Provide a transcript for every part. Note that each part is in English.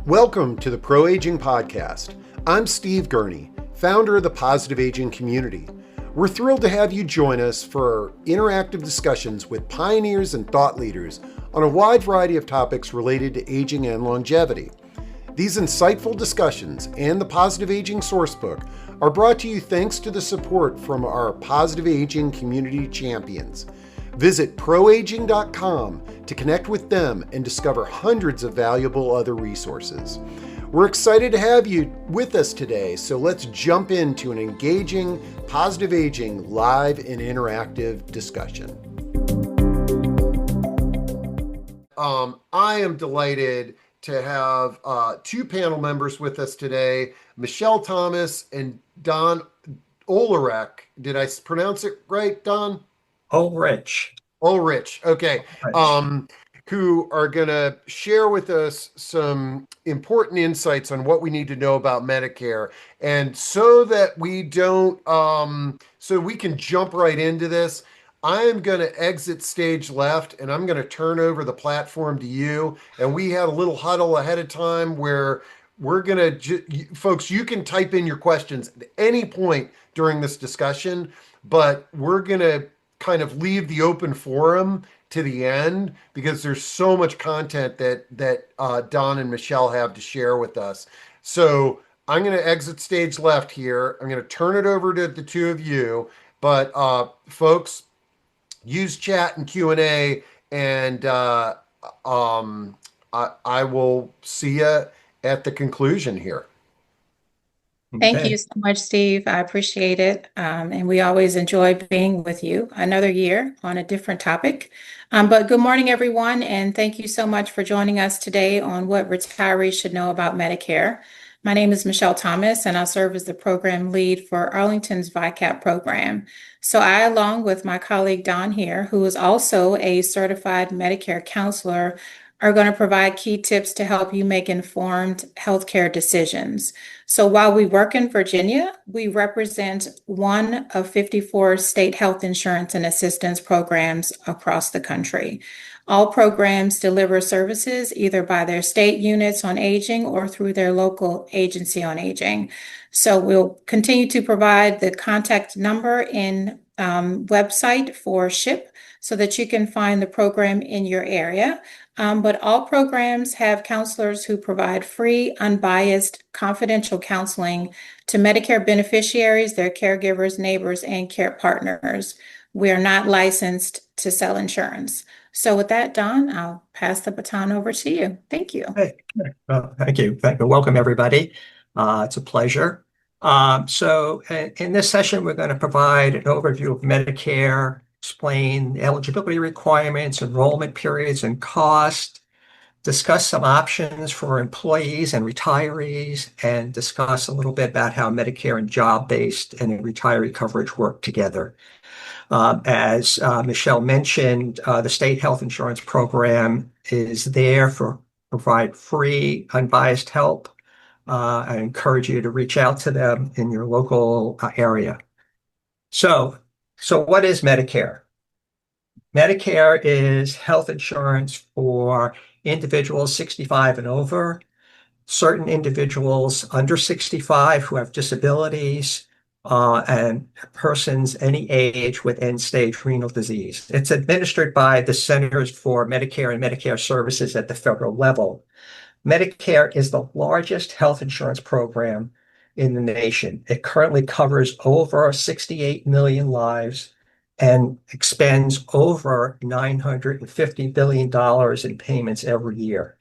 Welcome to the Pro Aging Podcast. I'm Steve Gurney, founder of the Positive Aging community. We're thrilled to have you join us for interactive discussions with pioneers and thought leaders on a wide variety of topics related to aging and longevity. These insightful discussions and the Positive Aging Sourcebook are brought to you thanks to the support from our Positive Aging community champions. Visit proaging.com to connect with them and discover hundreds of valuable other resources. We're excited to have you with us today, so let's jump into an engaging Positive Aging live and interactive discussion. I am delighted to have two panel members with us today, Michelle Thomas and Don Oellerich. Did I pronounce it right, Don? Oellerich. Okay. Who are going to share with us some important insights on what we need to know about Medicare. And so that we don't, so we can jump right into this, I am going to exit stage left and I'm going to turn over the platform to you. And we had a little huddle ahead of time where we're going to, folks, you can type in your questions at any point during this discussion, but we're going to kind of leave the open forum to the end because there's so much content that Don and Michelle have to share with us. So I'm going to exit stage left here. I'm going to turn it over to the two of you, but folks, use chat and Q&A, and I will see you at the conclusion here. Thank you so much, Steve. I appreciate it. And we always enjoy being with you another year on a different topic. But good morning, everyone. And thank you so much for joining us today on what retirees should know about Medicare. My name is Michelle Thomas, and I serve as the program lead for Arlington's VICAP program. So I, along with my colleague Don here, who is also a certified Medicare counselor, are going to provide key tips to help you make informed healthcare decisions. So while we work in Virginia, we represent one of 54 state health insurance and assistance programs across the country. All programs deliver services either by their state units on aging or through their local agency on aging. So we'll continue to provide the contact number in website for SHIP so that you can find the program in your area. But all programs have counselors who provide free, unbiased, confidential counseling to Medicare beneficiaries, their caregivers, neighbors, and care partners. We are not licensed to sell insurance. So with that, Don, I'll pass the baton over to you. Thank you. Hey, well, thank you. Welcome, everybody. It's a pleasure. So in this session, we're going to provide an overview of Medicare, explain eligibility requirements, enrollment periods, and cost, discuss some options for employees and retirees, and discuss a little bit about how Medicare and job-based and retiree coverage work together. As Michelle mentioned, the state health insurance program is there for provide free, unbiased help. I encourage you to reach out to them in your local area. So what is Medicare? Medicare is health insurance for individuals 65 and over, certain individuals under 65 who have disabilities, and persons any age with end-stage renal disease. It's administered by the Centers for Medicare and Medicare Services at the federal level. Medicare is the largest health insurance program in the nation. It currently covers over 68 million lives and expends over $950 billion in payments every year.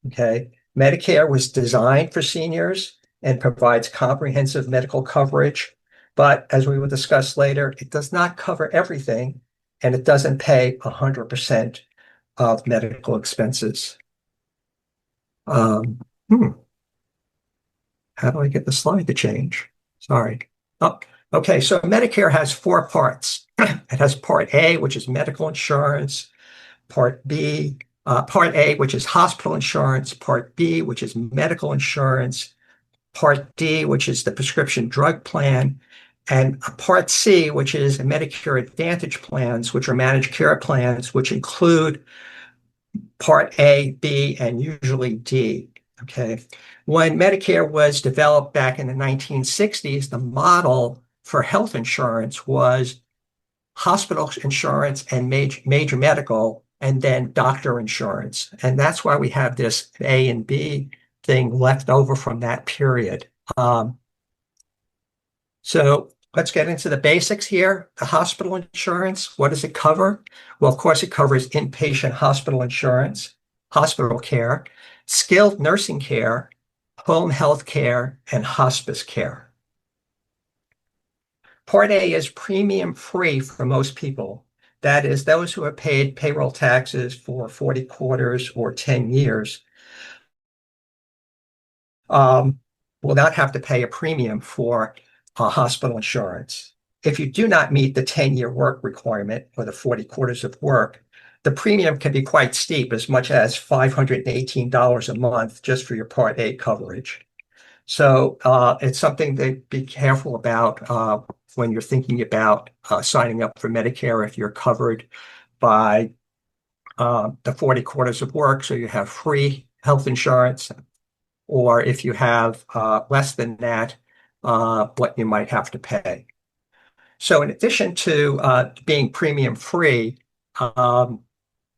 Okay. Medicare was designed for seniors and provides comprehensive medical coverage. But as we will discuss later, it does not cover everything, and it doesn't pay 100% of medical expenses. How do I get the slide to change? Sorry. Oh, okay, so Medicare has four parts. It has Part A, which is medical insurance, Part B, Part A, which is hospital insurance, Part B, which is medical insurance, Part D, which is the prescription drug plan, and Part C, which is Medicare Advantage plans, which are managed care plans, which include Part A, B, and usually D. Okay. When Medicare was developed back in the 1960s, the model for health insurance was hospital insurance and major medical, and then doctor insurance. And that's why we have this A and B thing left over from that period. So let's get into the basics here. The hospital insurance, what does it cover? Well, of course, it covers inpatient hospital insurance, hospital care, skilled nursing care, home health care, and hospice care. Part A is premium free for most people. That is, those who have paid payroll taxes for 40 quarters or 10 years will not have to pay a premium for hospital insurance. If you do not meet the 10-year work requirement or the 40 quarters of work, the premium can be quite steep, as much as $518 a month just for your Part A coverage. So it's something to be careful about when you're thinking about signing up for Medicare if you're covered by the 40 quarters of work, so you have free health insurance, or if you have less than that, what you might have to pay. So in addition to being premium free,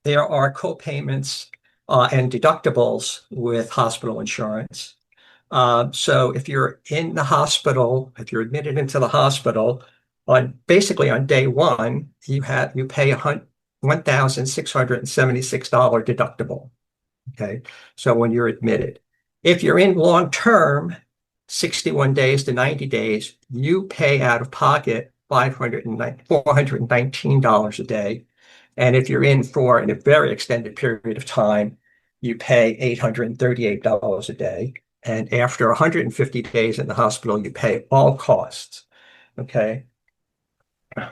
there are co-payments and deductibles with hospital insurance. So if you're in the hospital, if you're admitted into the hospital, basically on day one, you pay a $1,676 deductible. Okay, so when you're admitted. If you're in long term, 61 days to 90 days, you pay out of pocket $419 a day. And if you're in for a very extended period of time, you pay $838 a day. And after 150 days in the hospital, you pay all costs. Okay. Now,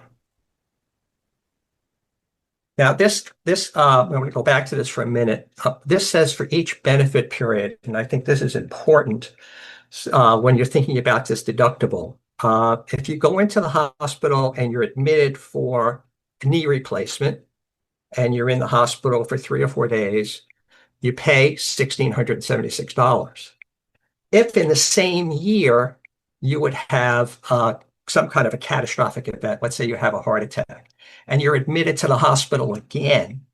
I'm going to go back to this for a minute. This says for each benefit period, and I think this is important when you're thinking about this deductible. If you go into the hospital and you're admitted for a knee replacement, and you're in the hospital for 3 or 4 days, you pay $1,676. If in the same year you would have some kind of a catastrophic event, let's say you have a heart attack, and you're admitted to the hospital again,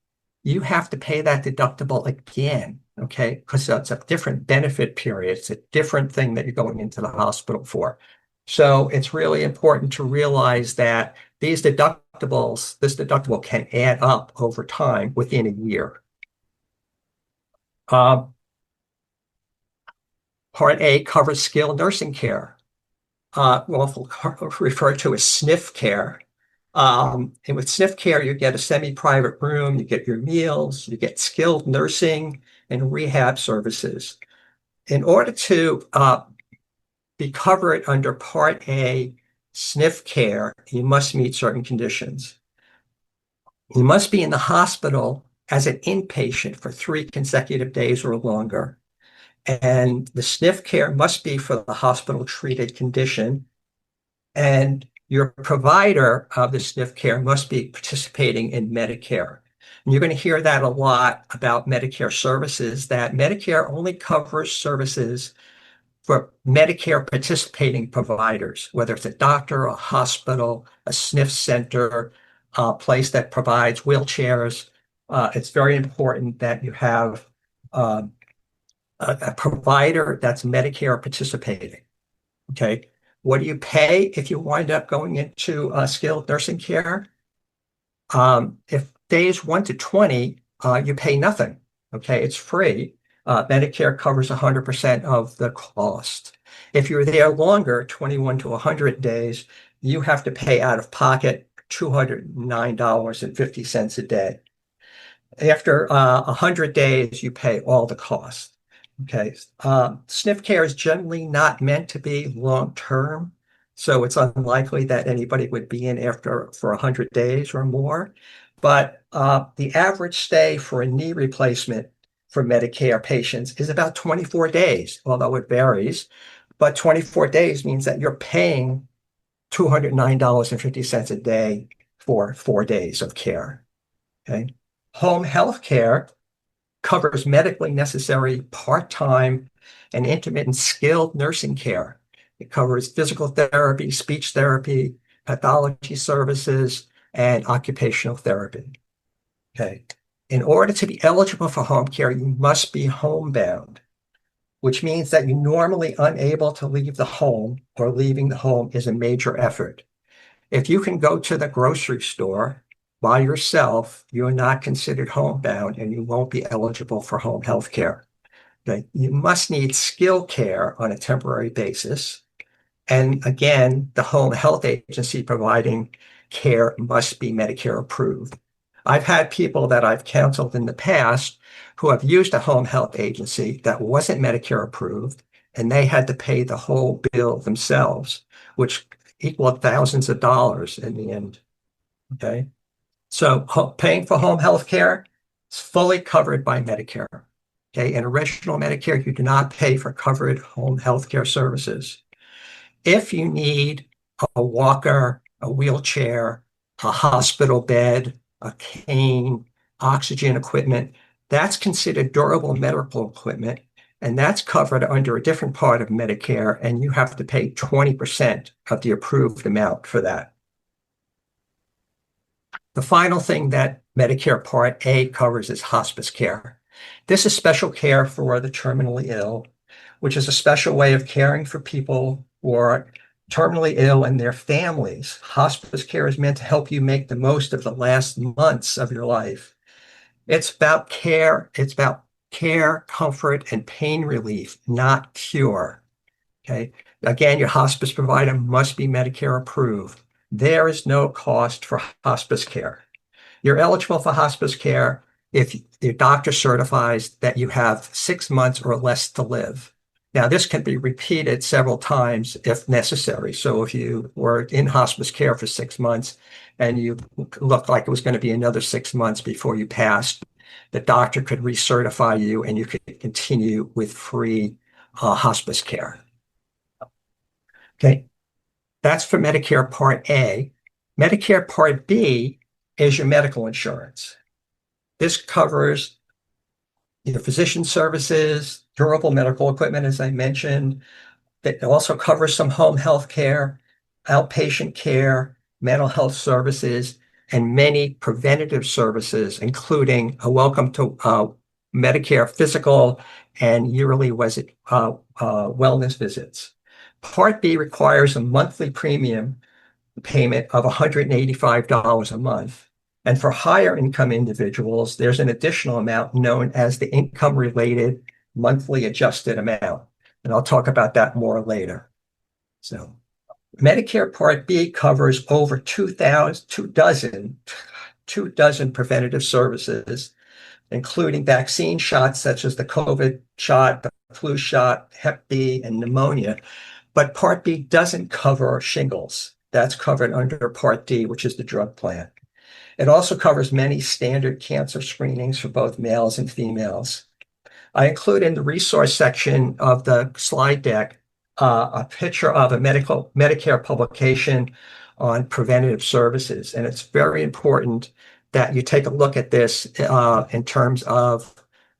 you have to pay that deductible again, okay? Because it's a different benefit period. It's a different thing that you're going into the hospital for. So it's really important to realize that this deductible can add up over time within a year. Part A covers skilled nursing care. We'll refer to as SNF care. And with SNF care, you get a semi-private room, you get your meals, you get skilled nursing and rehab services. In order to be covered under Part A SNF care, you must meet certain conditions. You must be in the hospital as an inpatient for 3 consecutive days or longer. And the SNF care must be for the hospital-treated condition. And your provider of the SNF care must be participating in Medicare. And you're going to hear that a lot about Medicare services, that Medicare only covers services for Medicare participating providers, whether it's a doctor, a hospital, a SNF center, a place that provides wheelchairs. It's very important that you have a provider that's Medicare participating. Okay. What do you pay if you wind up going into skilled nursing care? If days 1 to 20, you pay nothing. Okay. It's free. Medicare covers 100% of the cost. If you're there longer, 21 to 100 days, you have to pay out of pocket $209.50 a day. After 100 days, you pay all the costs. Okay. SNF care is generally not meant to be long-term, so it's unlikely that anybody would be in for 100 days or more. But the average stay for a knee replacement for Medicare patients is about 24 days, although it varies. But 24 days means that you're paying $209.50 a day for 4 days of care. Okay. Home health care covers medically necessary part-time and intermittent skilled nursing care. It covers physical therapy, speech therapy, pathology services, and occupational therapy. Okay. In order to be eligible for home care, you must be homebound, which means that you're normally unable to leave the home, or leaving the home is a major effort. If you can go to the grocery store by yourself, you're not considered homebound and you won't be eligible for home health care. Okay? You must need skilled care on a temporary basis. And again, the home health agency providing care must be Medicare approved. I've had people that I've counseled in the past who have used a home health agency that wasn't Medicare approved, and they had to pay the whole bill themselves, which equaled thousands of dollars in the end. Okay. So paying for home health care is fully covered by Medicare. Okay. In original Medicare, you do not pay for covered home health care services. If you need a walker, a wheelchair, a hospital bed, a cane, oxygen equipment, that's considered durable medical equipment, and that's covered under a different part of Medicare, and you have to pay 20% of the approved amount for that. The final thing that Medicare Part A covers is hospice care. This is special care for the terminally ill, which is a special way of caring for people who are terminally ill and their families. Hospice care is meant to help you make the most of the last months of your life. It's about care. It's about care, comfort, and pain relief, not cure. Okay. Again, your hospice provider must be Medicare approved. There is no cost for hospice care. You're eligible for hospice care if your doctor certifies that you have 6 months or less to live. Now, this can be repeated several times if necessary. So if you were in hospice care for 6 months and you looked like it was going to be another 6 months before you passed, the doctor could recertify you and you could continue with free hospice care. Okay, that's for Medicare Part A. Medicare Part B is your medical insurance. This covers your physician services, durable medical equipment, as I mentioned. It also covers some home health care, outpatient care, mental health services, and many preventative services, including a welcome to Medicare physical and yearly wellness visits. Part B requires a monthly premium payment of $185 a month. And for higher income individuals, there's an additional amount known as the income-related monthly adjusted amount. And I'll talk about that more later. So Medicare Part B covers over 2 dozen preventative services, including vaccine shots such as the COVID shot, the flu shot, Hep B, and pneumonia. But Part B doesn't cover shingles. That's covered under Part D, which is the drug plan. It also covers many standard cancer screenings for both males and females. I include in the resource section of the slide deck a picture of a Medicare publication on preventative services. And it's very important that you take a look at this in terms of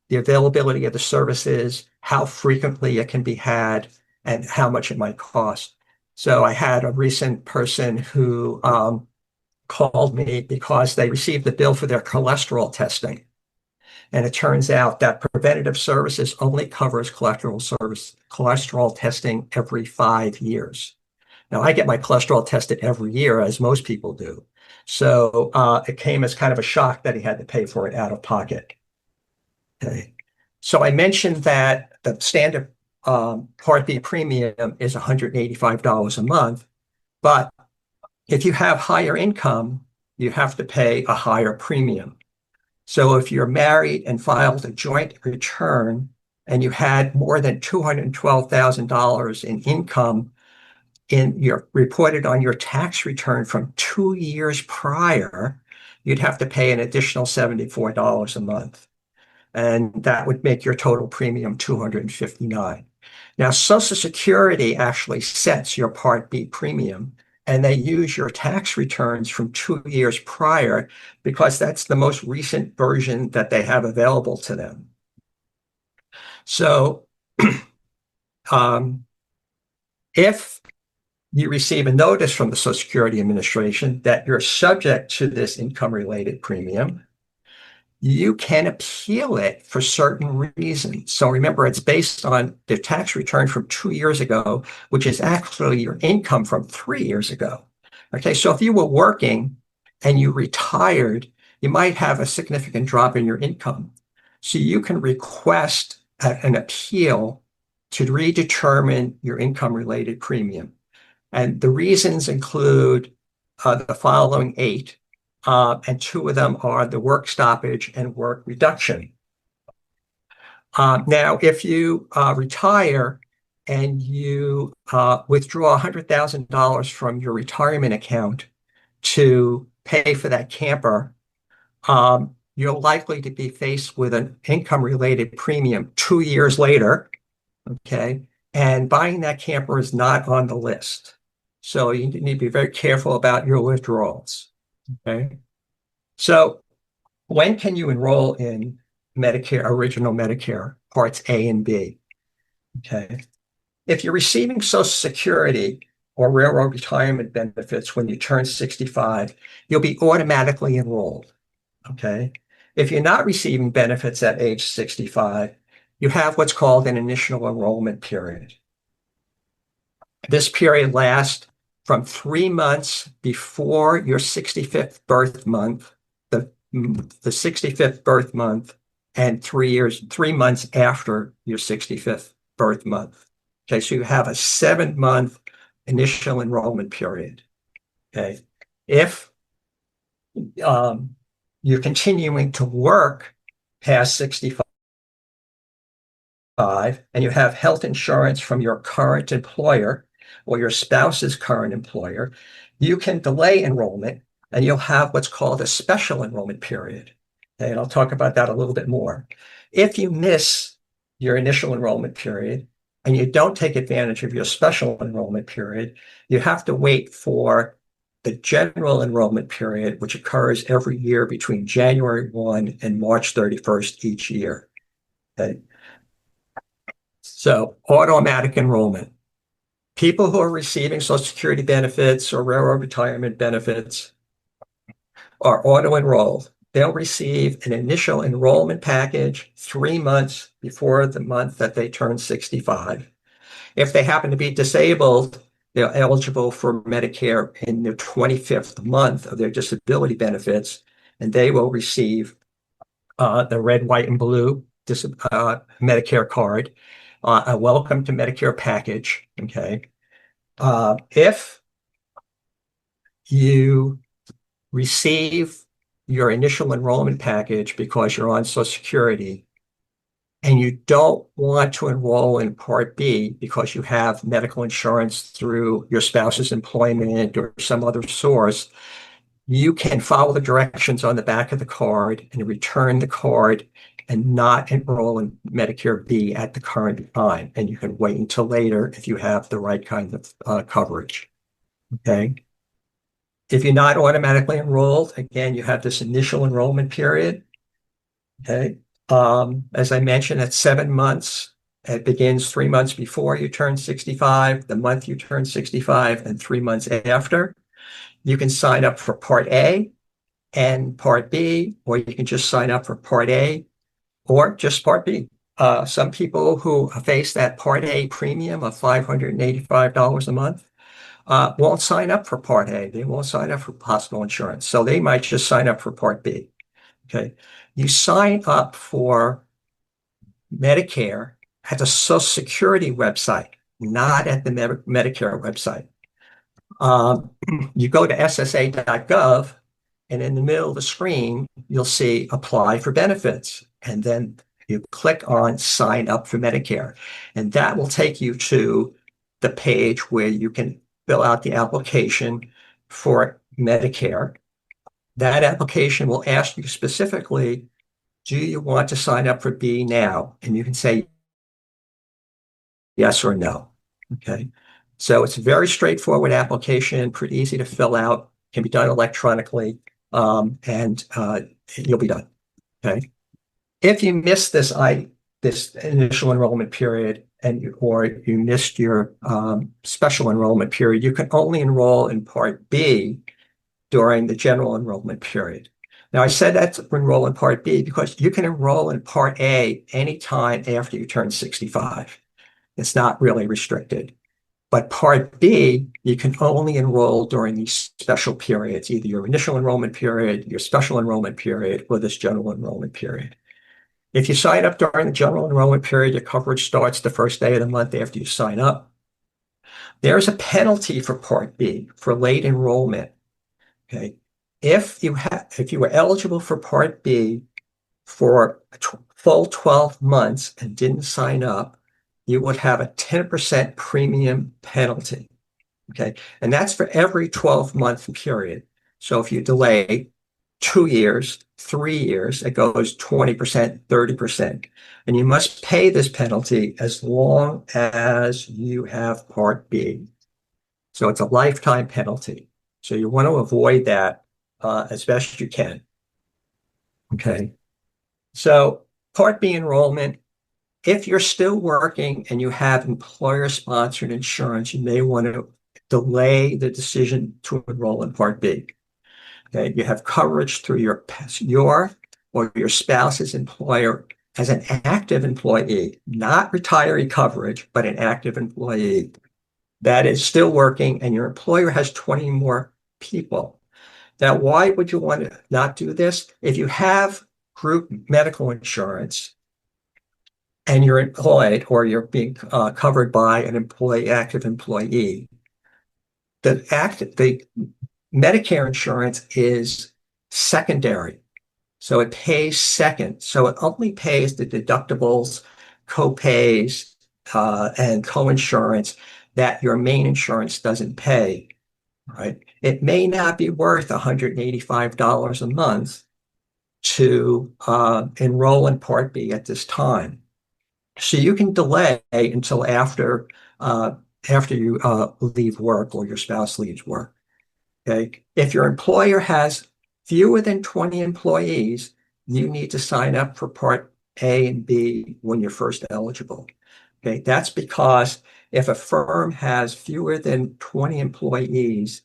the availability of the services, how frequently it can be had, and how much it might cost. So I had a recent person who called me because they received the bill for their cholesterol testing. And it turns out that preventative services only covers cholesterol testing every 5 years. Now, I get my cholesterol tested every year, as most people do. So it came as kind of a shock that he had to pay for it out of pocket. Okay. So I mentioned that the standard Part B premium is $185 a month, but if you have higher income, you have to pay a higher premium. So if you're married and filed a joint return and you had more than $212,000 in income reported on your tax return from 2 years prior, you'd have to pay an additional $74 a month. And that would make your total premium $259. Now, Social Security actually sets your Part B premium, and they use your tax returns from 2 years prior because that's the most recent version that they have available to them. So if you receive a notice from the Social Security Administration that you're subject to this income-related premium, you can appeal it for certain reasons. So remember, it's based on the tax return from 2 years ago, which is actually your income from 3 years ago. Okay, so if you were working and you retired, you might have a significant drop in your income. So you can request an appeal to redetermine your income-related premium. And the reasons include the following 8. And 2 of them are the work stoppage and work reduction. Now, if you retire and you withdraw $100,000 from your retirement account to pay for that camper, you're likely to be faced with an income-related premium 2 years later, okay? And buying that camper is not on the list. So you need to be very careful about your withdrawals, okay? So when can you enroll in Medicare, original Medicare, Parts A and B? Okay. If you're receiving Social Security or Railroad Retirement benefits when you turn 65, you'll be automatically enrolled. Okay. If you're not receiving benefits at age 65, you have what's called an initial enrollment period. This period lasts from 3 months before your 65th birth month, the 65th birth month, and 3 months after your 65th birth month. Okay, so you have a 7-month initial enrollment period. Okay, if you're continuing to work past 65 and you have health insurance from your current employer or your spouse's current employer, you can delay enrollment and you'll have what's called a special enrollment period. Okay, and I'll talk about that a little bit more. If you miss your initial enrollment period and you don't take advantage of your special enrollment period, you have to wait for the general enrollment period, which occurs every year between January 1 and March 31st each year. Okay. So automatic enrollment. People who are receiving Social Security benefits or Railroad Retirement benefits are auto-enrolled. They'll receive an initial enrollment package 3 months before the month that they turn 65. If they happen to be disabled, they're eligible for Medicare in their 25th month of their disability benefits, and they will receive the red, white, and blue Medicare card, a welcome to Medicare package, okay? If you receive your initial enrollment package because you're on Social Security and you don't want to enroll in Part B because you have medical insurance through your spouse's employment or some other source, you can follow the directions on the back of the card and return the card and not enroll in Medicare B at the current time. And you can wait until later if you have the right kind of coverage, okay? If you're not automatically enrolled, again, you have this initial enrollment period, okay? As I mentioned, at 7 months, it begins 3 months before you turn 65, the month you turn 65, and 3 months after. You can sign up for Part A and Part B, or you can just sign up for Part A or just Part B. Some people who face that Part A premium of $585 a month won't sign up for Part A. They won't sign up for hospital insurance. So they might just sign up for Part B. Okay. You sign up for Medicare at the Social Security website, not at the Medicare website. You go to ssa.gov, and in the middle of the screen, you'll see apply for benefits. And then you click on sign up for Medicare. And that will take you to the page where you can fill out the application for Medicare. That application will ask you specifically, do you want to sign up for B now? And you can say yes or no. Okay. So it's a very straightforward application, pretty easy to fill out, can be done electronically, and you'll be done. Okay. If you miss this this initial enrollment period or you missed your special enrollment period, you can only enroll in Part B during the general enrollment period. Now, I said that's enroll in Part B because you can enroll in Part A anytime after you turn 65. It's not really restricted. But Part B, you can only enroll during these special periods, either your initial enrollment period, your special enrollment period, or this general enrollment period. If you sign up during the general enrollment period, your coverage starts the first day of the month after you sign up. There's a penalty for Part B for late enrollment. Okay, if you were eligible for Part B for a full 12 months and didn't sign up, you would have a 10% premium penalty. Okay, and that's for every 12-month period. So if you delay 2 years, 3 years, it goes 20%, 30%. And you must pay this penalty as long as you have Part B. So it's a lifetime penalty. So you want to avoid that as best you can. Okay. So Part B enrollment, if you're still working and you have employer-sponsored insurance, you may want to delay the decision to enroll in Part B. Okay. You have coverage through your or your spouse's employer as an active employee, not retiree coverage, but an active employee that is still working, and your employer has 20 more people. Now, why would you want to not do this? If you have group medical insurance and you're employed or you're being covered by an active employee, the Medicare insurance is secondary. So it pays second. So it only pays the deductibles, co-pays, and co-insurance that your main insurance doesn't pay, right? It may not be worth $185 a month to enroll in Part B at this time. So you can delay until after you leave work or your spouse leaves work. Okay. If your employer has fewer than 20 employees, you need to sign up for Part A and B when you're first eligible. Okay. That's because if a firm has fewer than 20 employees,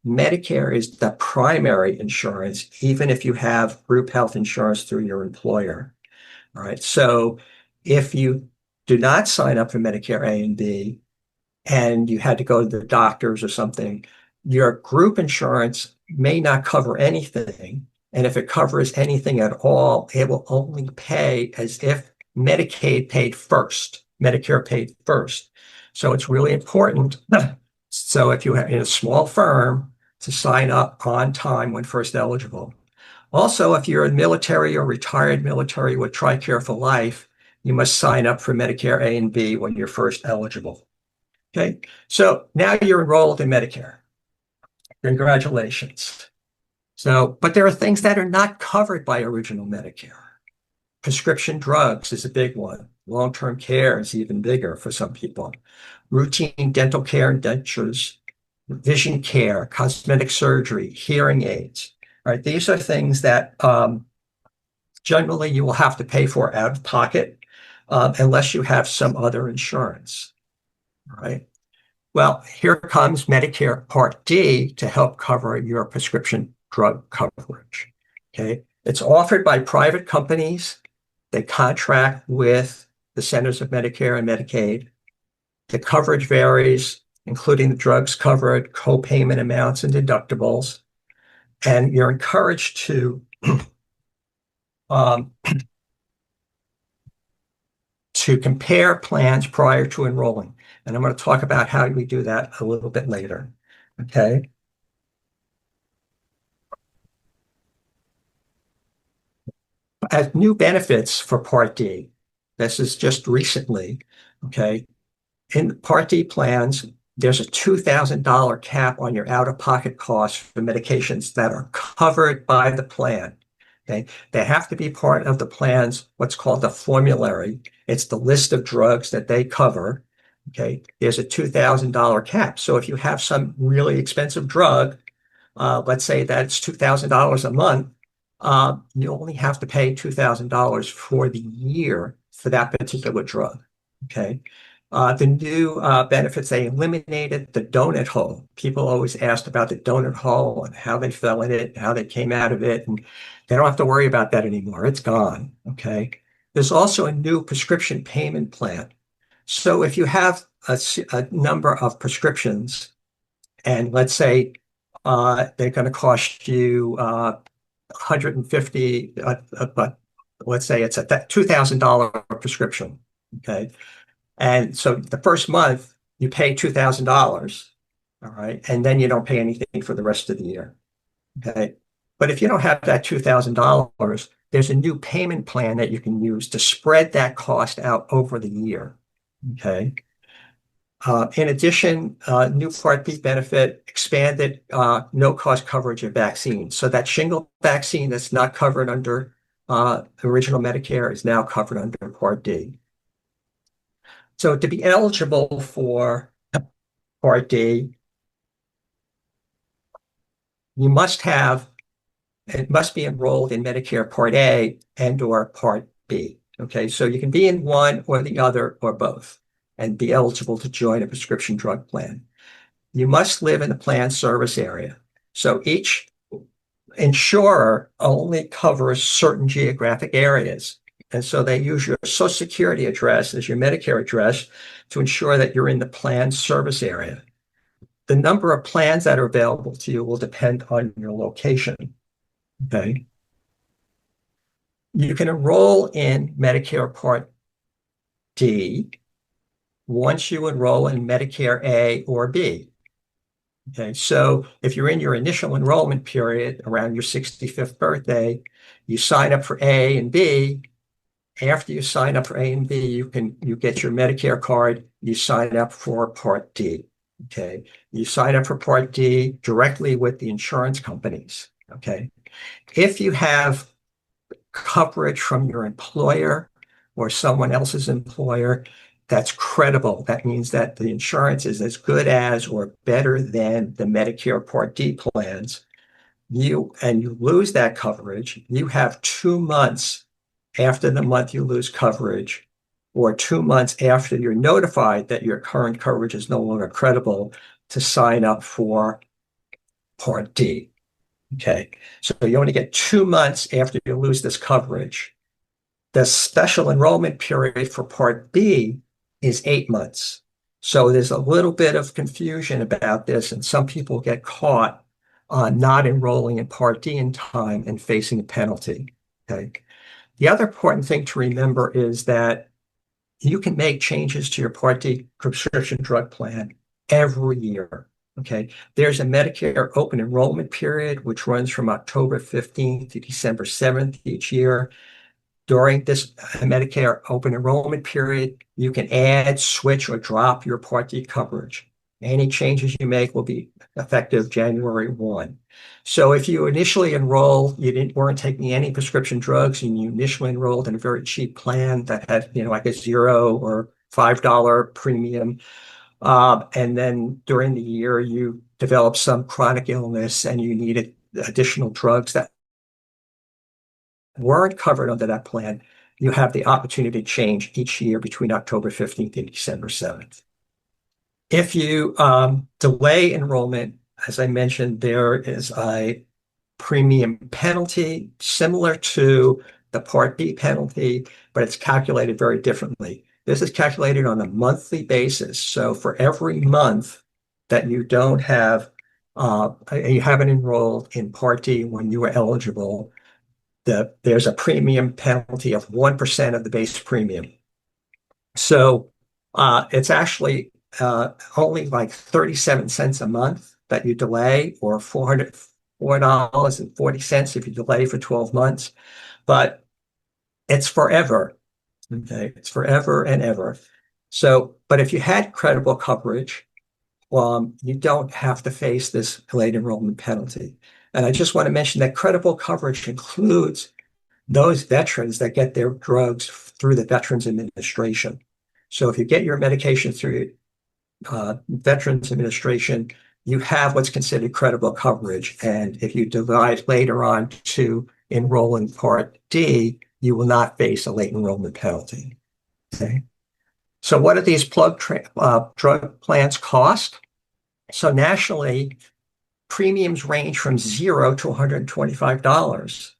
Medicare is the primary insurance, even if you have group health insurance through your employer. All right. So if you do not sign up for Medicare A and B and you had to go to the doctors or something, your group insurance may not cover anything. And if it covers anything at all, it will only pay as if Medicaid paid first, Medicare paid first. So it's really important. So if you have in a small firm to sign up on time when first eligible. Also, if you're in military or retired military with TRICARE for life, you must sign up for Medicare A and B when you're first eligible. Okay, so now you're enrolled in Medicare. Congratulations. So, but there are things that are not covered by original Medicare. Prescription drugs is a big one. Long-term care is even bigger for some people. Routine dental care and dentures, vision care, cosmetic surgery, hearing aids. Right? These are things that generally you will have to pay for out of pocket unless you have some other insurance. Right? Well, here comes Medicare Part D to help cover your prescription drug coverage. Okay, it's offered by private companies. They contract with the Centers of Medicare and Medicaid. The coverage varies, including the drugs covered, co-payment amounts, and deductibles. And you're encouraged to compare plans prior to enrolling. And I'm going to talk about how we do that a little bit later. Okay. As new benefits for Part D, this is just recently, okay. In Part D plans, there's a $2,000 cap on your out-of-pocket costs for medications that are covered by the plan. Okay, they have to be part of the plan's what's called the formulary. It's the list of drugs that they cover. Okay, there's a $2,000 cap. So if you have some really expensive drug, let's say that's $2,000 a month, you only have to pay $2,000 for the year for that particular drug. Okay. The new benefits, they eliminated the donut hole. People always asked about the donut hole and how they fell in it, how they came out of it, and they don't have to worry about that anymore. It's gone. Okay. There's also a new prescription payment plan. So if you have a number of prescriptions, and let's say they're going to cost you 150, but let's say it's a $2,000 prescription. Okay. And so the first month you pay $2,000. All right. And then you don't pay anything for the rest of the year. Okay. But if you don't have that $2,000, there's a new payment plan that you can use to spread that cost out over the year. Okay. In addition, new Part B benefit expanded no-cost coverage of vaccines. So that shingle vaccine that's not covered under original Medicare is now covered under Part D. So to be eligible for Part D, it must be enrolled in Medicare Part A and or Part B. Okay, so you can be in one or the other or both and be eligible to join a prescription drug plan. You must live in the plan service area. So each insurer only covers certain geographic areas. And so they use your Social Security address as your Medicare address to ensure that you're in the plan service area. The number of plans that are available to you will depend on your location. Okay. You can enroll in Medicare Part D once you enroll in Medicare A or B. Okay, so if you're in your initial enrollment period around your 65th birthday, you sign up for A and B. After you sign up for A and B, you get your Medicare card, you sign up for Part D. Okay, you sign up for Part D directly with the insurance companies. Okay, if you have coverage from your employer or someone else's employer that's credible, that means that the insurance is as good as or better than the Medicare Part D plans, you lose that coverage, you have 2 months after the month you lose coverage, or 2 months after you're notified that your current coverage is no longer credible, to sign up for Part D. Okay, so you only get 2 months after you lose this coverage. The special enrollment period for Part B is 8 months. So there's a little bit of confusion about this, and some people get caught not enrolling in Part D in time and facing a penalty. Okay. The other important thing to remember is that you can make changes to your Part D prescription drug plan every year. Okay, there's a Medicare open enrollment period, which runs from October 15th to December 7th each year. During this Medicare open enrollment period, you can add, switch, or drop your Part D coverage. Any changes you make will be effective January 1. So if you initially enrolled, you weren't taking any prescription drugs, and you initially enrolled in a very cheap plan that had, like a $0 or $5 premium, and then during the year you developed some chronic illness and you needed additional drugs that weren't covered under that plan, you have the opportunity to change each year between October 15th and December 7th. If you delay enrollment, as I mentioned, there is a premium penalty similar to the Part B penalty, but it's calculated very differently. This is calculated on a monthly basis. So for every month that you don't have, you haven't enrolled in Part D when you were eligible, there's a premium penalty of 1% of the base premium. So it's actually only like 37 cents a month that you delay, or $4.40 if you delay for 12 months. But it's forever. Okay, it's forever and ever. So, but if you had credible coverage, you don't have to face this late enrollment penalty. And I just want to mention that credible coverage includes those veterans that get their drugs through the Veterans Administration. So if you get your medication through Veterans Administration, you have what's considered credible coverage. And if you decide later on to enroll in Part D, you will not face a late enrollment penalty. Okay. So what do these drug plans cost? So nationally, premiums range from $0 to $125.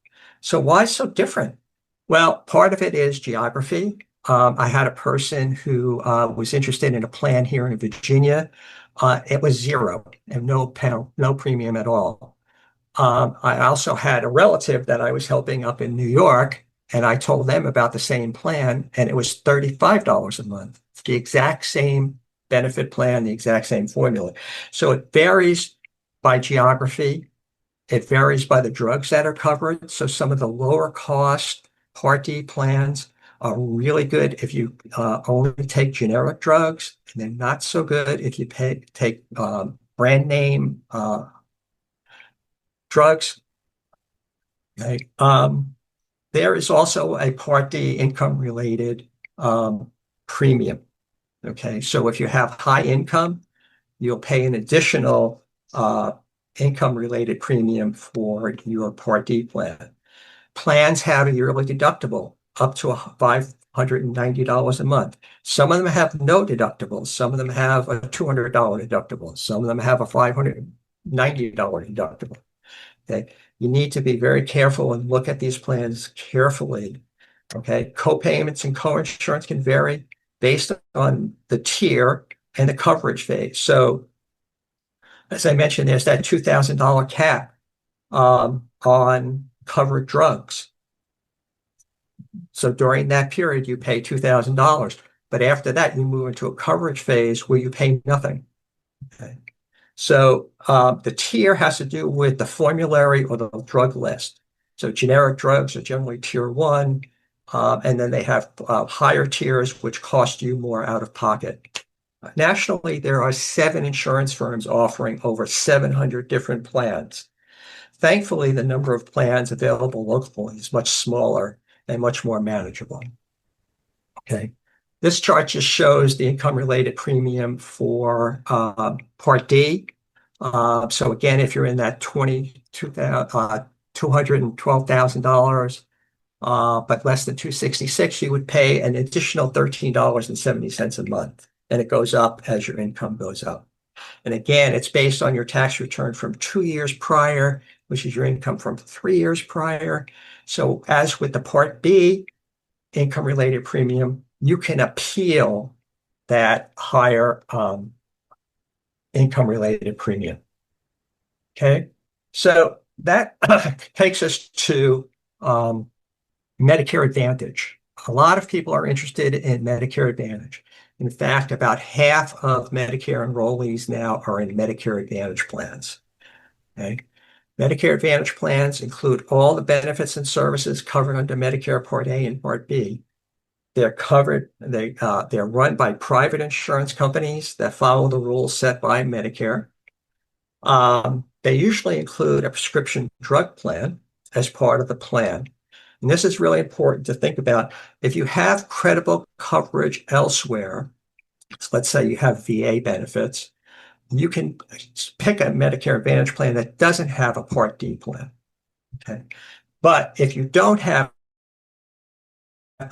So why so different? Well, part of it is geography. I had a person who was interested in a plan here in Virginia. It was zero and no premium at all. I also had a relative that I was helping up in New York, and I told them about the same plan, and it was $35 a month. It's the exact same benefit plan, the exact same formula. So it varies by geography. It varies by the drugs that are covered. So some of the lower cost Part D plans are really good if you only take generic drugs, and they're not so good if you take brand name drugs. Okay. There is also a Part D income related premium. Okay. So if you have high income, you'll pay an additional income related premium for your Part D plan. Plans have a yearly deductible up to $590 a month. Some of them have no deductibles. Some of them have a $200 deductible. Some of them have a $590 deductible. Okay. You need to be very careful and look at these plans carefully. Okay. Co-payments and co-insurance can vary based on the tier and the coverage phase. So as I mentioned, there's that $2,000 cap on covered drugs. So during that period, you pay $2,000. But after that, you move into a coverage phase where you pay nothing. Okay. So the tier has to do with the formulary or the drug list. So generic drugs are generally tier 1, and then they have higher tiers, which cost you more out of pocket. Nationally, there are 7 insurance firms offering over 700 different plans. Thankfully, the number of plans available locally is much smaller and much more manageable. Okay. This chart just shows the income-related premium for Part D. So again, if you're in that $212,000, but less than $266,000, you would pay an additional $13.70 a month, and it goes up as your income goes up. And again, it's based on your tax return from 2 years prior, which is your income from 3 years prior. So as with the Part B income-related premium, you can appeal that higher income-related premium. Okay, so that takes us to Medicare Advantage. A lot of people are interested in Medicare Advantage. In fact, about half of Medicare enrollees now are in Medicare Advantage plans. Okay. Medicare Advantage plans include all the benefits and services covered under Medicare Part A and Part B. They're covered, they're run by private insurance companies that follow the rules set by Medicare. They usually include a prescription drug plan as part of the plan. And this is really important to think about. If you have credible coverage elsewhere, let's say you have VA benefits, you can pick a Medicare Advantage plan that doesn't have a Part D plan. Okay. But if you don't have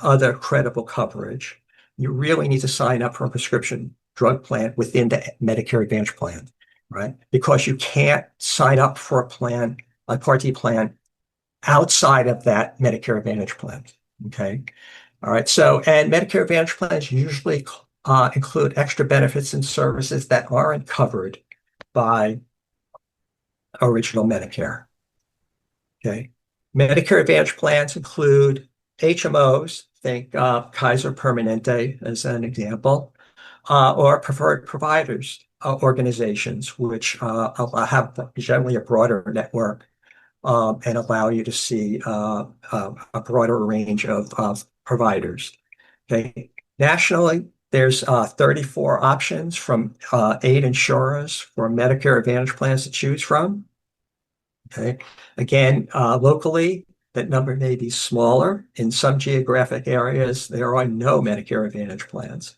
other credible coverage, you really need to sign up for a prescription drug plan within the Medicare Advantage plan, right? Because you can't sign up for a Part D plan outside of that Medicare Advantage plan. Okay. All right. So, and Medicare Advantage plans usually include extra benefits and services that aren't covered by original Medicare. Okay. Medicare Advantage plans include HMOs, think Kaiser Permanente as an example, or preferred providers organizations, which have generally a broader network and allow you to see a broader range of providers. Okay. Nationally, there's 34 options from 8 insurers for Medicare Advantage plans to choose from. Okay. Again, locally, that number may be smaller. In some geographic areas, there are no Medicare Advantage plans.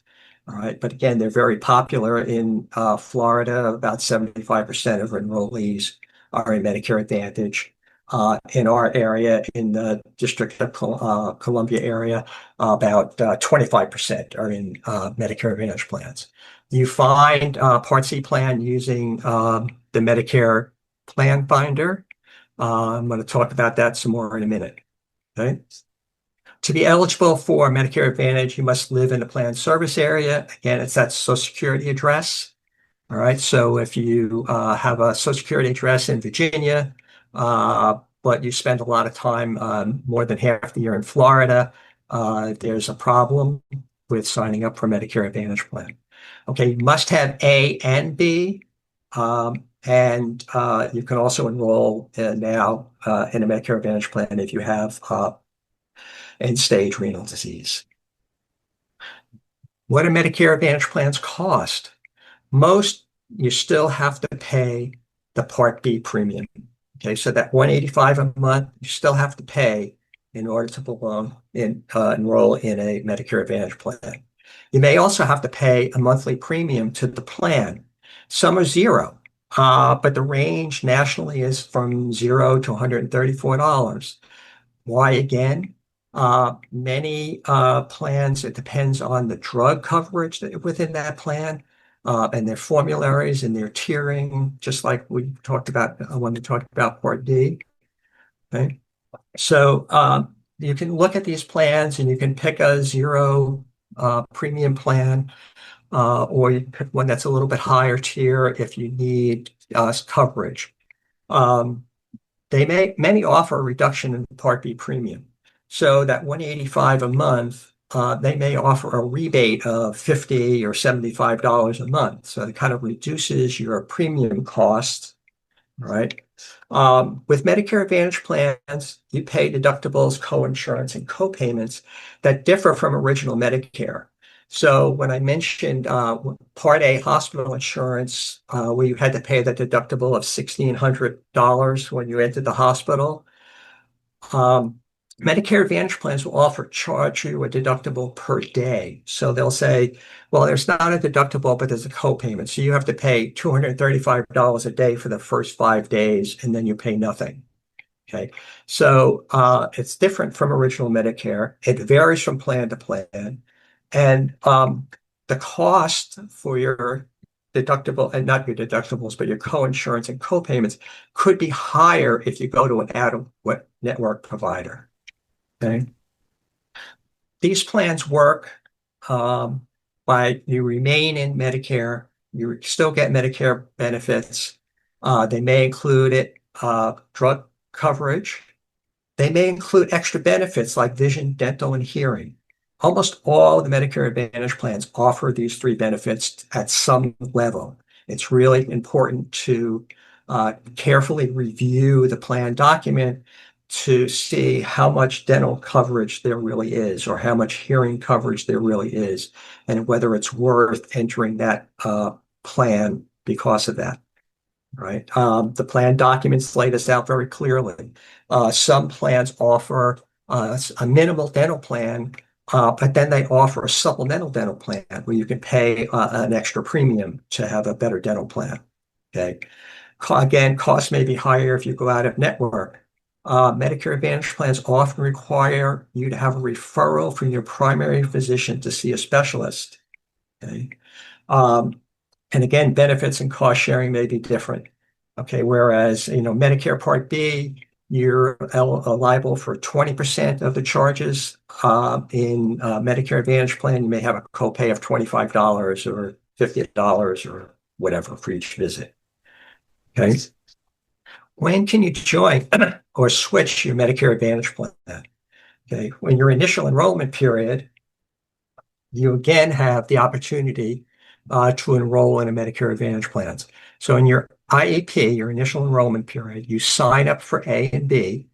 All right. But again, they're very popular in Florida. About 75% of enrollees are in Medicare Advantage. In our area, in the District of Columbia area, about 25% are in Medicare Advantage plans. You find Part C plan using the Medicare Plan Finder. I'm going to talk about that some more in a minute. Okay. To be eligible for Medicare Advantage, you must live in a planned service area. Again, it's that Social Security address. All right. So if you have a Social Security address in Virginia, but you spend a lot of time, more than half the year in Florida, there's a problem with signing up for Medicare Advantage plan. Okay, you must have A and B, and you can also enroll now in a Medicare Advantage plan if you have end-stage renal disease. What do Medicare Advantage plans cost? Most, you still have to pay the Part B premium. Okay, so that $185 a month, you still have to pay in order to enroll in a Medicare Advantage plan. You may also have to pay a monthly premium to the plan. Some are zero, but the range nationally is from $0 to $134. Why again? Many plans, it depends on the drug coverage within that plan, and their formularies and their tiering, just like we talked about when we talked about Part D. Okay, so you can look at these plans and you can pick a zero premium plan, or you can pick one that's a little bit higher tier if you need coverage. Many offer a reduction in Part B premium. So that $185 a month, they may offer a rebate of $50 or $75 a month. So it kind of reduces your premium cost, right? With Medicare Advantage plans, you pay deductibles, co-insurance, and co-payments that differ from original Medicare. So when I mentioned Part A hospital insurance, where you had to pay the deductible of $1,600 when you entered the hospital, Medicare Advantage plans will charge you a deductible per day. So they'll say, well, there's not a deductible, but there's a copayment. So you have to pay $235 a day for the first 5 days, and then you pay nothing. Okay. So it's different from original Medicare. It varies from plan to plan. And the cost for your deductible, and not your deductibles, but your co-insurance and co-payments could be higher if you go to an adequate network provider. Okay. These plans work by you remain in Medicare, you still get Medicare benefits. They may include drug coverage. They may include extra benefits like vision, dental, and hearing. Almost all the Medicare Advantage plans offer these three benefits at some level. It's really important to carefully review the plan document to see how much dental coverage there really is, or how much hearing coverage there really is, and whether it's worth entering that plan because of that. Right? The plan documents lay this out very clearly. Some plans offer a minimal dental plan, but then they offer a supplemental dental plan where you can pay an extra premium to have a better dental plan. Okay. Again, costs may be higher if you go out of network. Medicare Advantage plans often require you to have a referral from your primary physician to see a specialist. Okay. And again, benefits and cost sharing may be different. Okay, whereas Medicare Part B, you're liable for 20% of the charges. In Medicare Advantage plan, you may have a copay of $25 or $50 or whatever for each visit. Okay. When can you join or switch your Medicare Advantage plan? Okay, when your initial enrollment period, you again have the opportunity to enroll in a Medicare Advantage plans. So in your IEP, your initial enrollment period, you sign up for A and B.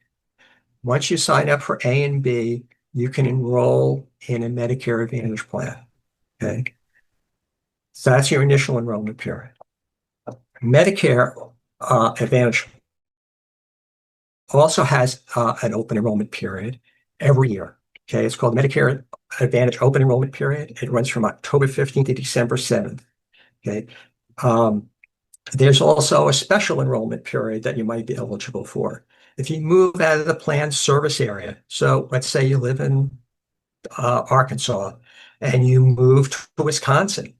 Once you sign up for A and B, you can enroll in a Medicare Advantage plan. Okay, so that's your initial enrollment period. Medicare Advantage also has an open enrollment period every year. Okay, it's called Medicare Advantage Open Enrollment Period. It runs from October 15th to December 7th. Okay, there's also a special enrollment period that you might be eligible for. If you move out of the plan service area, so let's say you live in Arkansas and you move to Wisconsin,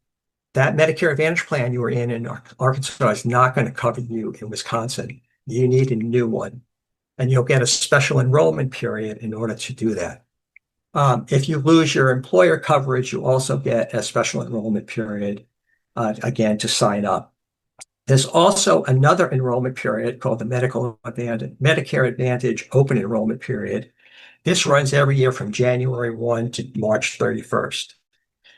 that Medicare Advantage plan you were in Arkansas is not going to cover you in Wisconsin. You need a new one, and you'll get a special enrollment period in order to do that. If you lose your employer coverage, you also get a special enrollment period, again, to sign up. There's also another enrollment period called the Medicare Advantage Open Enrollment Period. This runs every year from January 1 to March 31st.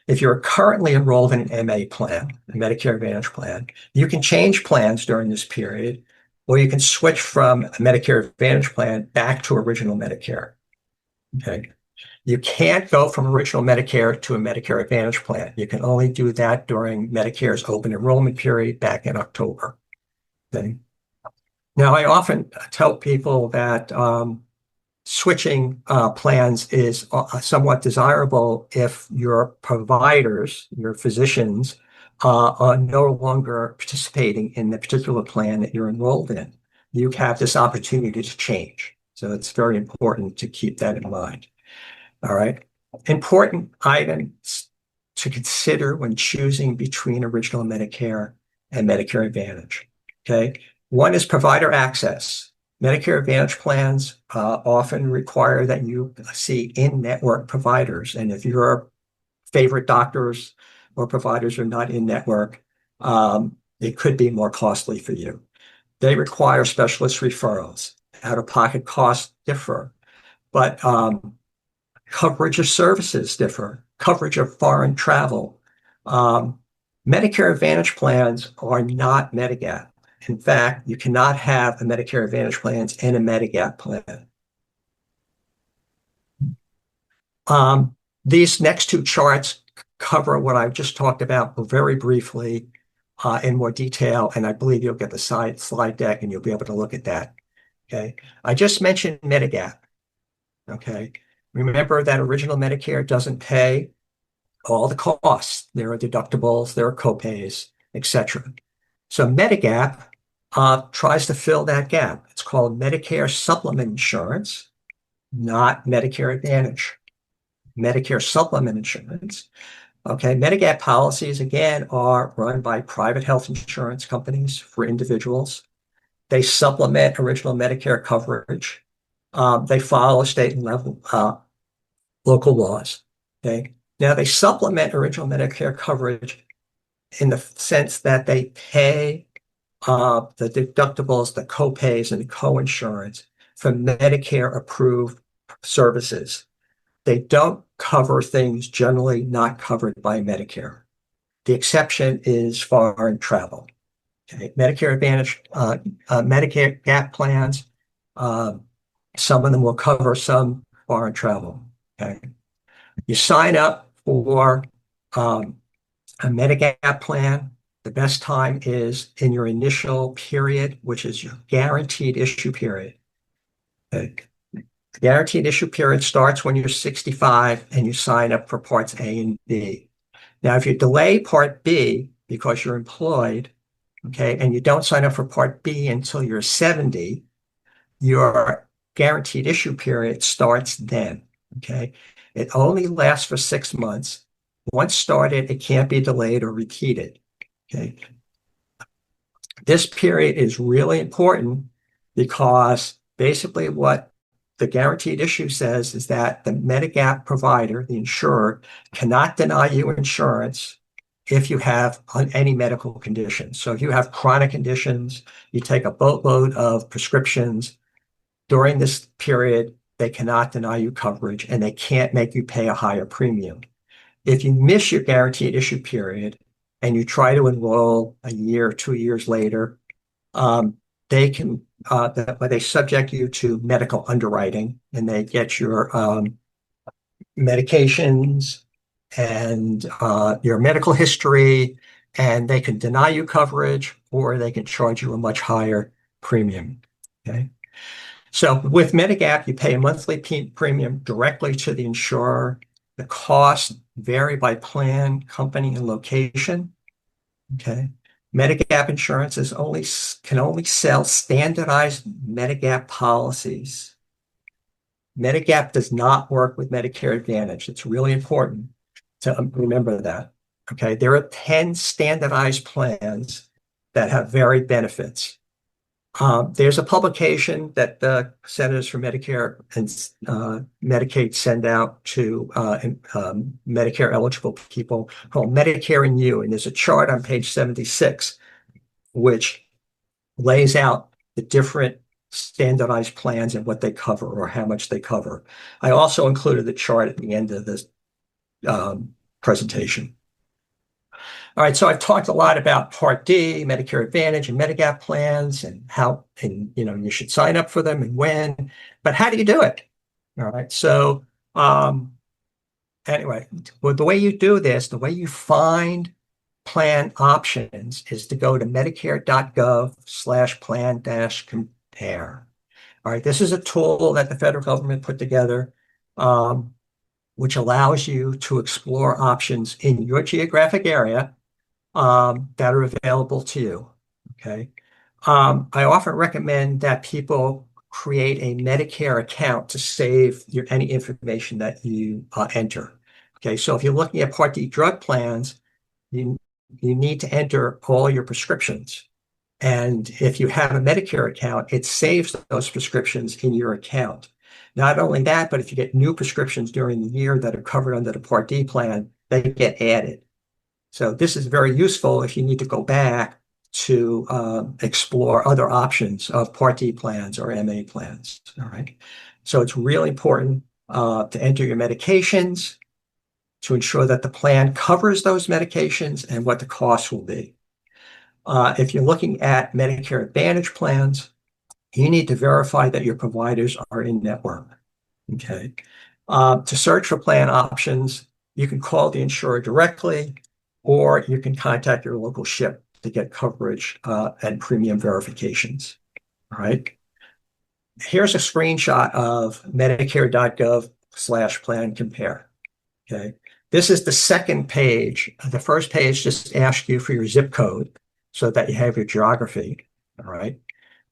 If you're currently enrolled in an MA plan, a Medicare Advantage plan, you can change plans during this period, or you can switch from a Medicare Advantage plan back to original Medicare. Okay. You can't go from original Medicare to a Medicare Advantage plan. You can only do that during Medicare's open enrollment period back in October. Okay. Now, I often tell people that switching plans is somewhat desirable if your providers, your physicians, are no longer participating in the particular plan that you're enrolled in. You have this opportunity to change. So it's very important to keep that in mind. All right. Important items to consider when choosing between original Medicare and Medicare Advantage. Okay. One is provider access. Medicare Advantage plans often require that you see in-network providers. And if your favorite doctors or providers are not in-network, it could be more costly for you. They require specialist referrals. Out-of-pocket costs differ, but coverage of services differ, coverage of foreign travel. Medicare Advantage plans are not Medigap. In fact, you cannot have a Medicare Advantage plan and a Medigap plan. These next two charts cover what I've just talked about very briefly in more detail, and I believe you'll get the slide deck and you'll be able to look at that. Okay, I just mentioned Medigap. Okay, remember that original Medicare doesn't pay all the costs. There are deductibles, there are copays, etc. So Medigap tries to fill that gap. It's called Medicare Supplement Insurance, not Medicare Advantage. Medicare Supplement Insurance. Okay, Medigap policies, again, are run by private health insurance companies for individuals. They supplement original Medicare coverage. They follow state and local laws. Okay, now they supplement original Medicare coverage in the sense that they pay the deductibles, the copays, and the coinsurance for Medicare-approved services. They don't cover things generally not covered by Medicare. The exception is foreign travel. Okay. Medicare Advantage, Medicare Gap plans, some of them will cover some foreign travel. Okay. You sign up for a Medigap plan. The best time is in your initial period, which is your guaranteed issue period. Okay. The guaranteed issue period starts when you're 65 and you sign up for parts A and B. Now, if you delay part B because you're employed, okay, and you don't sign up for part B until you're 70, your guaranteed issue period starts then, okay? It only lasts for 6 months. Once started, it can't be delayed or repeated, okay? This period is really important because basically what the guaranteed issue says is that the Medigap provider, the insurer, cannot deny you insurance if you have any medical conditions. So if you have chronic conditions, you take a boatload of prescriptions, during this period, they cannot deny you coverage and they can't make you pay a higher premium. If you miss your guaranteed issue period and you try to enroll a year, 2 years later, they can they subject you to medical underwriting and they get your medications and your medical history, and they can deny you coverage or they can charge you a much higher premium. Okay. So with Medigap, you pay a monthly premium directly to the insurer. The costs vary by plan, company, and location. Okay. Medigap insurance can only sell standardized Medigap policies. Medigap does not work with Medicare Advantage. It's really important to remember that. Okay, there are 10 standardized plans that have varied benefits. There's a publication that the Centers for Medicare and Medicaid send out to Medicare eligible people called Medicare and You. And there's a chart on page 76, which lays out the different standardized plans and what they cover or how much they cover. I also included the chart at the end of this presentation. All right, so I've talked a lot about Part D, Medicare Advantage, and Medigap plans, and how, and you should sign up for them and when. But how do you do it? All right, so anyway, well, the way you do this, the way you find plan options is to go to medicare.gov/plan-compare. All right, this is a tool that the federal government put together, which allows you to explore options in your geographic area that are available to you. Okay. I often recommend that people create a Medicare account to save any information that you enter. Okay, so if you're looking at Part D drug plans, you need to enter all your prescriptions. And if you have a Medicare account, it saves those prescriptions in your account. Not only that, but if you get new prescriptions during the year that are covered under the Part D plan, they get added. So this is very useful if you need to go back to explore other options of Part D plans or MA plans. All right. So it's really important to enter your medications, to ensure that the plan covers those medications and what the cost will be. If you're looking at Medicare Advantage plans, you need to verify that your providers are in network. Okay. To search for plan options, you can call the insurer directly, or you can contact your local SHIP to get coverage and premium verifications. All right. Here's a screenshot of medicare.gov/plan-compare. Okay. This is the second page. The first page just asks you for your zip code so that you have your geography. All right.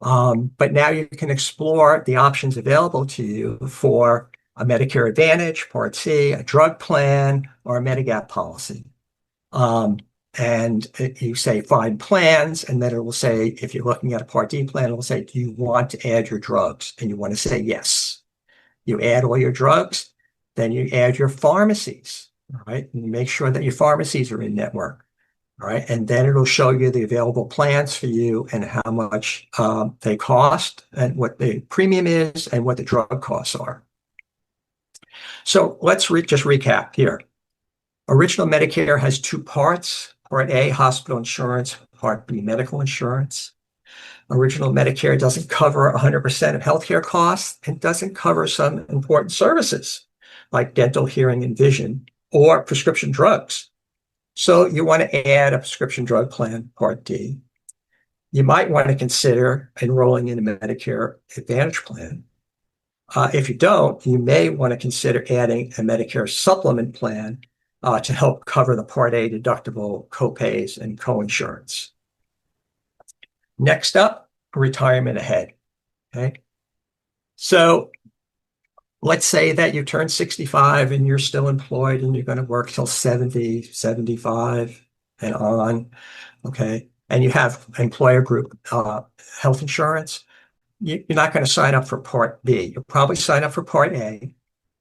But now you can explore the options available to you for a Medicare Advantage, Part C, a drug plan, or a Medigap policy. And you say find plans, and then it will say, if you're looking at a Part D plan, it will say, do you want to add your drugs? And you want to say yes. You add all your drugs, then you add your pharmacies, all right? And you make sure that your pharmacies are in network, all right? And then it'll show you the available plans for you and how much they cost and what the premium is and what the drug costs are. So let's just recap here. Original Medicare has two parts. Part A, hospital insurance. Part B, medical insurance. Original Medicare doesn't cover 100% of healthcare costs and doesn't cover some important services like dental, hearing, and vision, or prescription drugs. So you want to add a prescription drug plan, Part D. You might want to consider enrolling in a Medicare Advantage plan. If you don't, you may want to consider adding a Medicare supplement plan to help cover the Part A deductible copays and coinsurance. Next up, retirement ahead. Okay. So let's say that you turn 65 and you're still employed and you're going to work till 70, 75 and on. Okay. And you have employer group health insurance. You're not going to sign up for Part B. You'll probably sign up for Part A,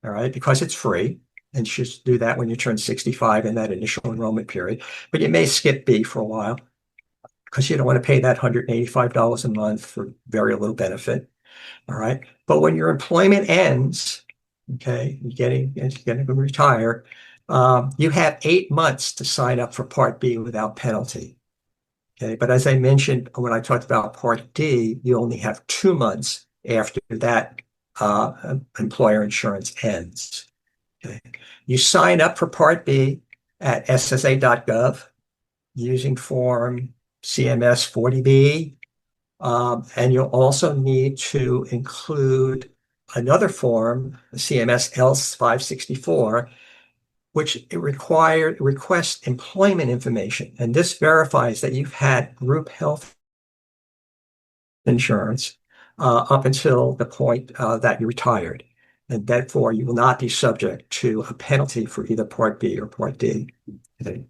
all right, because it's free. And you should do that when you turn 65 in that initial enrollment period. But you may skip B for a while because you don't want to pay that $185 a month for very little benefit. All right. But when your employment ends, okay, you're going to retire, you have 8 months to sign up for Part B without penalty. Okay. But as I mentioned, when I talked about Part D, you only have 2 months after that employer insurance ends. Okay. You sign up for Part B at ssa.gov using form CMS 40B, and you'll also need to include another form, CMS L564, which it requests employment information. And this verifies that you've had group health insurance up until the point that you retired. And therefore, you will not be subject to a penalty for either Part B or Part D. Okay.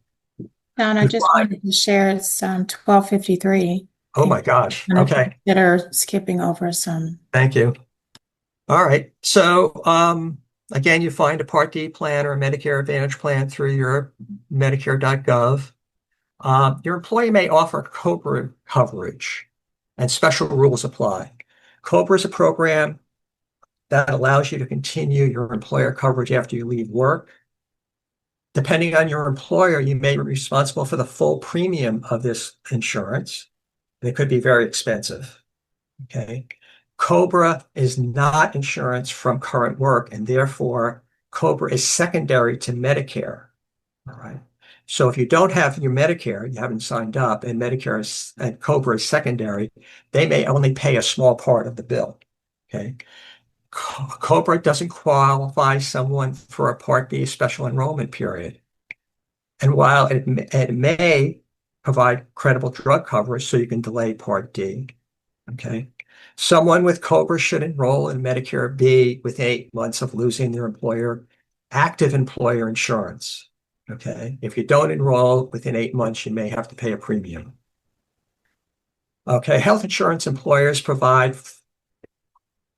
Don, I just wanted to share it's 12:53. Oh my gosh. Okay. Consider skipping over some. Thank you. All right. So again, you find a Part D plan or a Medicare Advantage plan through your Medicare.gov. Your employer may offer COBRA coverage, and special rules apply. COBRA is a program that allows you to continue your employer coverage after you leave work. Depending on your employer, you may be responsible for the full premium of this insurance. It could be very expensive. Okay. COBRA is not insurance from current work, and therefore COBRA is secondary to Medicare. All right. So if you don't have your Medicare, you haven't signed up, and and COBRA is secondary, they may only pay a small part of the bill. Okay. COBRA doesn't qualify someone for a Part B special enrollment period. And while it may provide credible drug coverage so you can delay Part D, okay, someone with COBRA should enroll in Medicare B within 8 months of losing their active employer insurance. Okay, if you don't enroll within 8 months, you may have to pay a premium. Okay, health insurance employers provide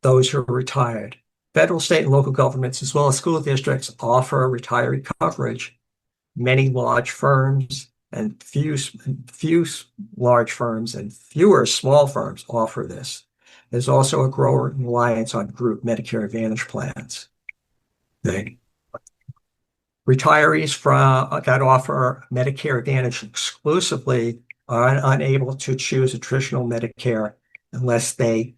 those who are retired. Federal, state, and local governments, as well as school districts, offer retiree coverage. Many large firms and few large firms and fewer small firms offer this. There's also a growing reliance on group Medicare Advantage plans. Okay. Retirees that offer Medicare Advantage exclusively are unable to choose a traditional Medicare unless they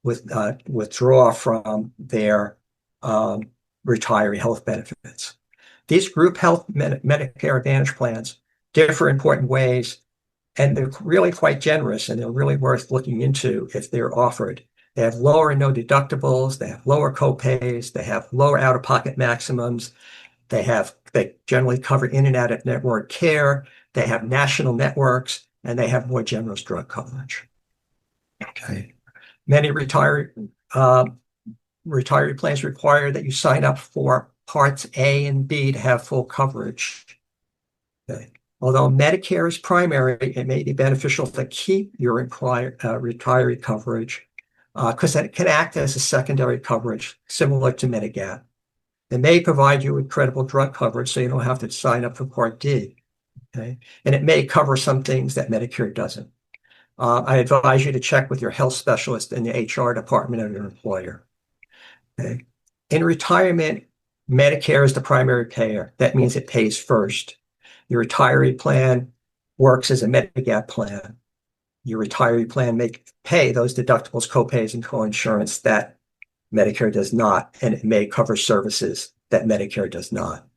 withdraw from their retiree health benefits. These group health Medicare Advantage plans differ in important ways, and they're really quite generous, and they're really worth looking into if they're offered. They have lower and no deductibles, they have lower copays, they have lower out-of-pocket maximums, they generally cover in and out of network care, they have national networks, and they have more generous drug coverage. Okay. Many retiree plans require that you sign up for Parts A and B to have full coverage. Okay. Although Medicare is primary, it may be beneficial to keep your retiree coverage because it can act as a secondary coverage similar to Medigap. It may provide you with credible drug coverage so you don't have to sign up for Part D. Okay? And it may cover some things that Medicare doesn't. I advise you to check with your health specialist in the HR department of your employer. Okay? In retirement, Medicare is the primary payer. That means it pays first. Your retiree plan works as a Medigap plan. Your retiree plan may pay those deductibles, copays, and coinsurance that Medicare does not, and it may cover services that Medicare does not.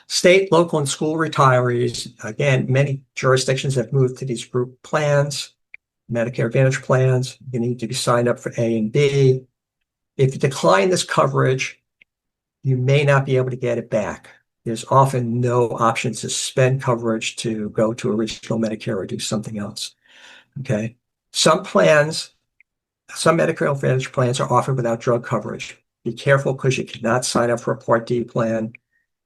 State, local, and school retirees, again, many jurisdictions have moved to these group plans, Medicare Advantage plans. You need to be signed up for A and B. If you decline this coverage, you may not be able to get it back. There's often no option to suspend coverage to go to original Medicare or do something else. Okay. Some Medicare Advantage plans are offered without drug coverage. Be careful because you cannot sign up for a Part D plan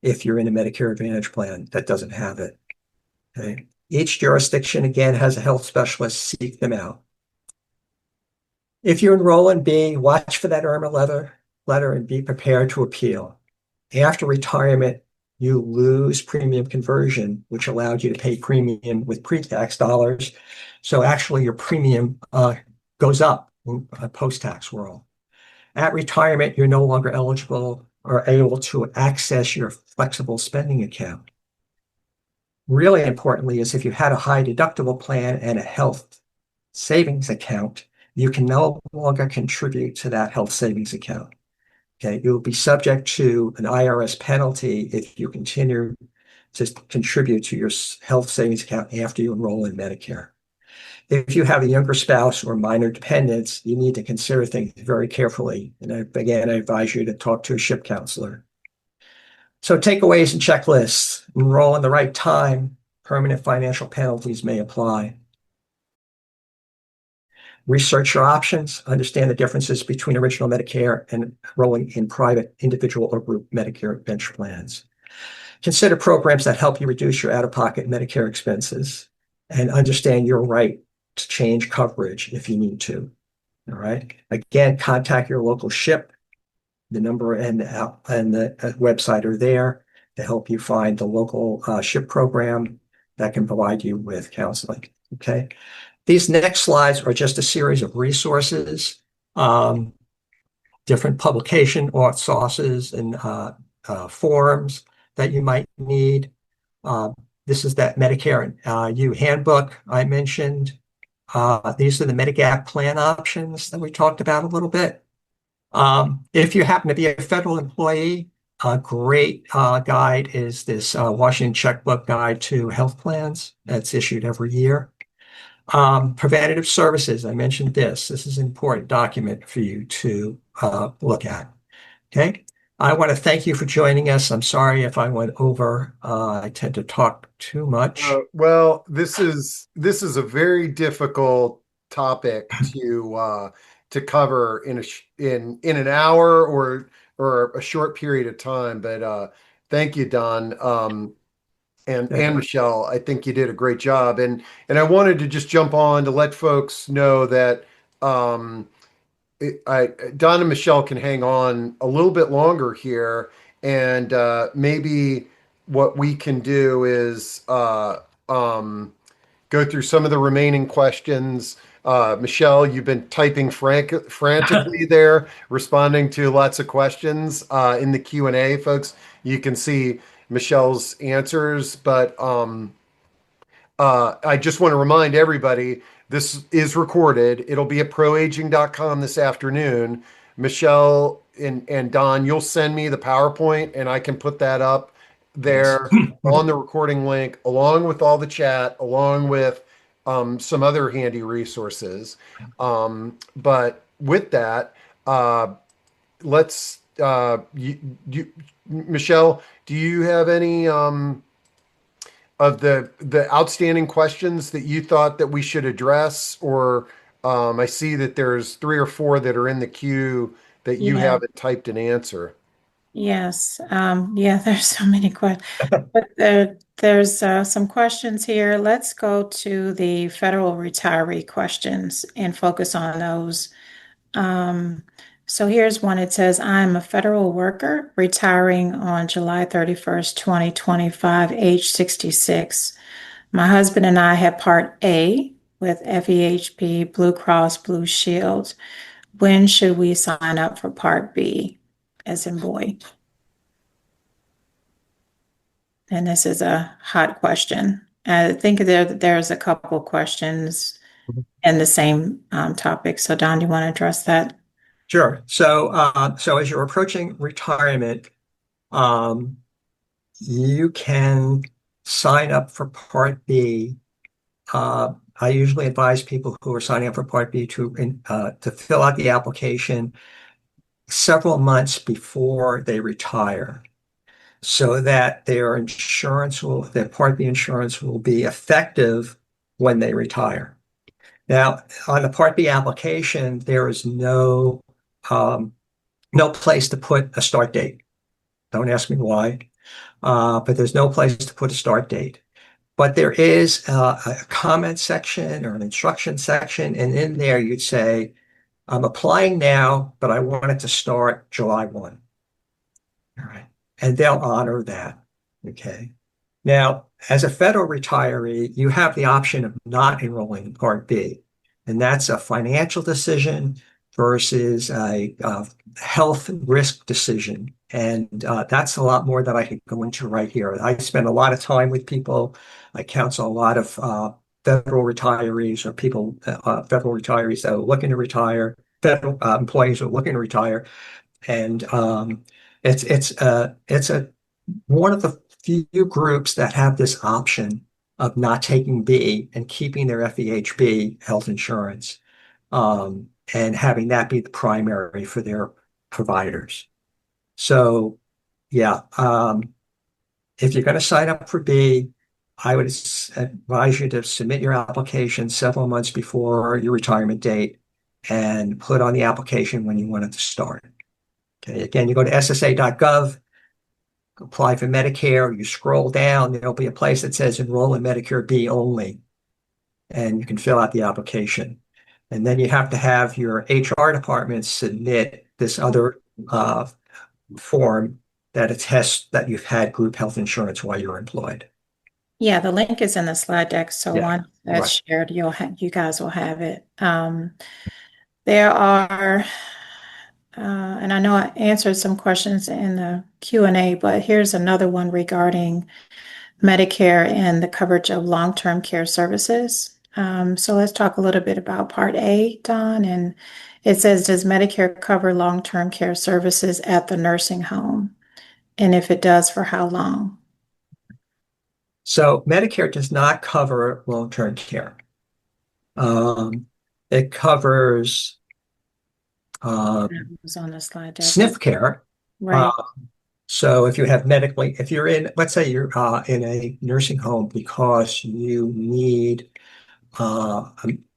if you're in a Medicare Advantage plan that doesn't have it. Okay. Each jurisdiction, again, has a health specialist. Seek them out. If you enroll in B, watch for that IRMA letter and be prepared to appeal. After retirement, you lose premium conversion, which allowed you to pay premium with pre-tax dollars. So actually your premium goes up in a post-tax world. At retirement, you're no longer eligible or able to access your flexible spending account. Really importantly is if you had a high deductible plan and a health savings account, you can no longer contribute to that health savings account. Okay, you'll be subject to an IRS penalty if you continue to contribute to your health savings account after you enroll in Medicare. If you have a younger spouse or minor dependents, you need to consider things very carefully. And again, I advise you to talk to a SHIP counselor. So takeaways and checklists. Enroll in the right time. Permanent financial penalties may apply. Research your options. Understand the differences between original Medicare and enrolling in private, individual, or group Medicare Advantage plans. Consider programs that help you reduce your out-of-pocket Medicare expenses and understand your right to change coverage if you need to. All right. Again, contact your local SHIP. The number and the website are there to help you find the local SHIP program that can provide you with counseling. Okay. These next slides are just a series of resources, different publication or sources and forums that you might need. This is that Medicare U handbook I mentioned. These are the Medigap plan options that we talked about a little bit. If you happen to be a federal employee, a great guide is this Washington Checkbook Guide to Health Plans that's issued every year. Preventative services, I mentioned this. This is an important document for you to look at. Okay. I want to thank you for joining us. I'm sorry if I went over. I tend to talk too much. Well, this is a very difficult topic to cover in an hour or a short period of time. But thank you, Don. And Michelle, I think you did a great job. And I wanted to just jump on to let folks know that Don and Michelle can hang on a little bit longer here, and maybe what we can do is go through some of the remaining questions. Michelle, you've been typing frantically there, responding to lots of questions in the Q&A, folks. You can see Michelle's answers, but I just want to remind everybody this is recorded. It'll be at proaging.com this afternoon. Michelle and Don, you'll send me the PowerPoint and I can put that up there on the recording link, along with all the chat, along with some other handy resources. But with that, let's Michelle, do you have any of the outstanding questions that you thought that we should address? Or I see that there's 3 or 4 that are in the queue that you haven't typed an answer. Yes. Yeah, there's so many questions. But there's some questions here. Let's go to the federal retiree questions and focus on those. So here's one. It says, I'm a federal worker retiring on July 31st, 2025, age 66. My husband and I have Part A with FEHB, Blue Cross Blue Shield. When should we sign up for Part B, as in boy? And this is a hot question. I think there's a couple questions in the same topic. So Don, do you want to address that? Sure. So as you're approaching retirement, you can sign up for Part B. I usually advise people who are signing up for Part B to fill out the application several months before they retire, so that their Part B insurance will be effective when they retire. Now, on the Part B application, there is no place to put a start date. Don't ask me why, but there's no place to put a start date. But there is a comment section or an instruction section, and in there you'd say, I'm applying now, but I want it to start July 1. All right. And they'll honor that. Okay. Now, as a federal retiree, you have the option of not enrolling in Part B, and that's a financial decision versus a health risk decision. And that's a lot more that I could go into right here. I spend a lot of time with people. I counsel a lot of federal retirees or people, federal retirees that are looking to retire, federal employees who are looking to retire. And it's one of the few groups that have this option of not taking B and keeping their FEHB health insurance, and having that be the primary for their providers. So Yeah. If you're going to sign up for B, I would advise you to submit your application several months before your retirement date and put on the application when you want it to start. Okay. Again, you go to ssa.gov, apply for Medicare, you scroll down, there'll be a place that says enroll in Medicare B only, and you can fill out the application. And then you have to have your HR department submit this other form that attests that you've had group health insurance while you're employed. Yeah, the link is in the slide deck, so Yeah, once that's right. shared, you guys will have it. There are, and I know I answered some questions in the Q&A, but here's another one regarding Medicare and the coverage of long-term care services. So let's talk a little bit about Part A, Don. And it says, does Medicare cover long-term care services at the nursing home? And if it does, for how long? So Medicare does not cover long-term care. It covers That was on the slide deck. SNF care. Right. So if you have if you're in, let's say you're in a nursing home because you need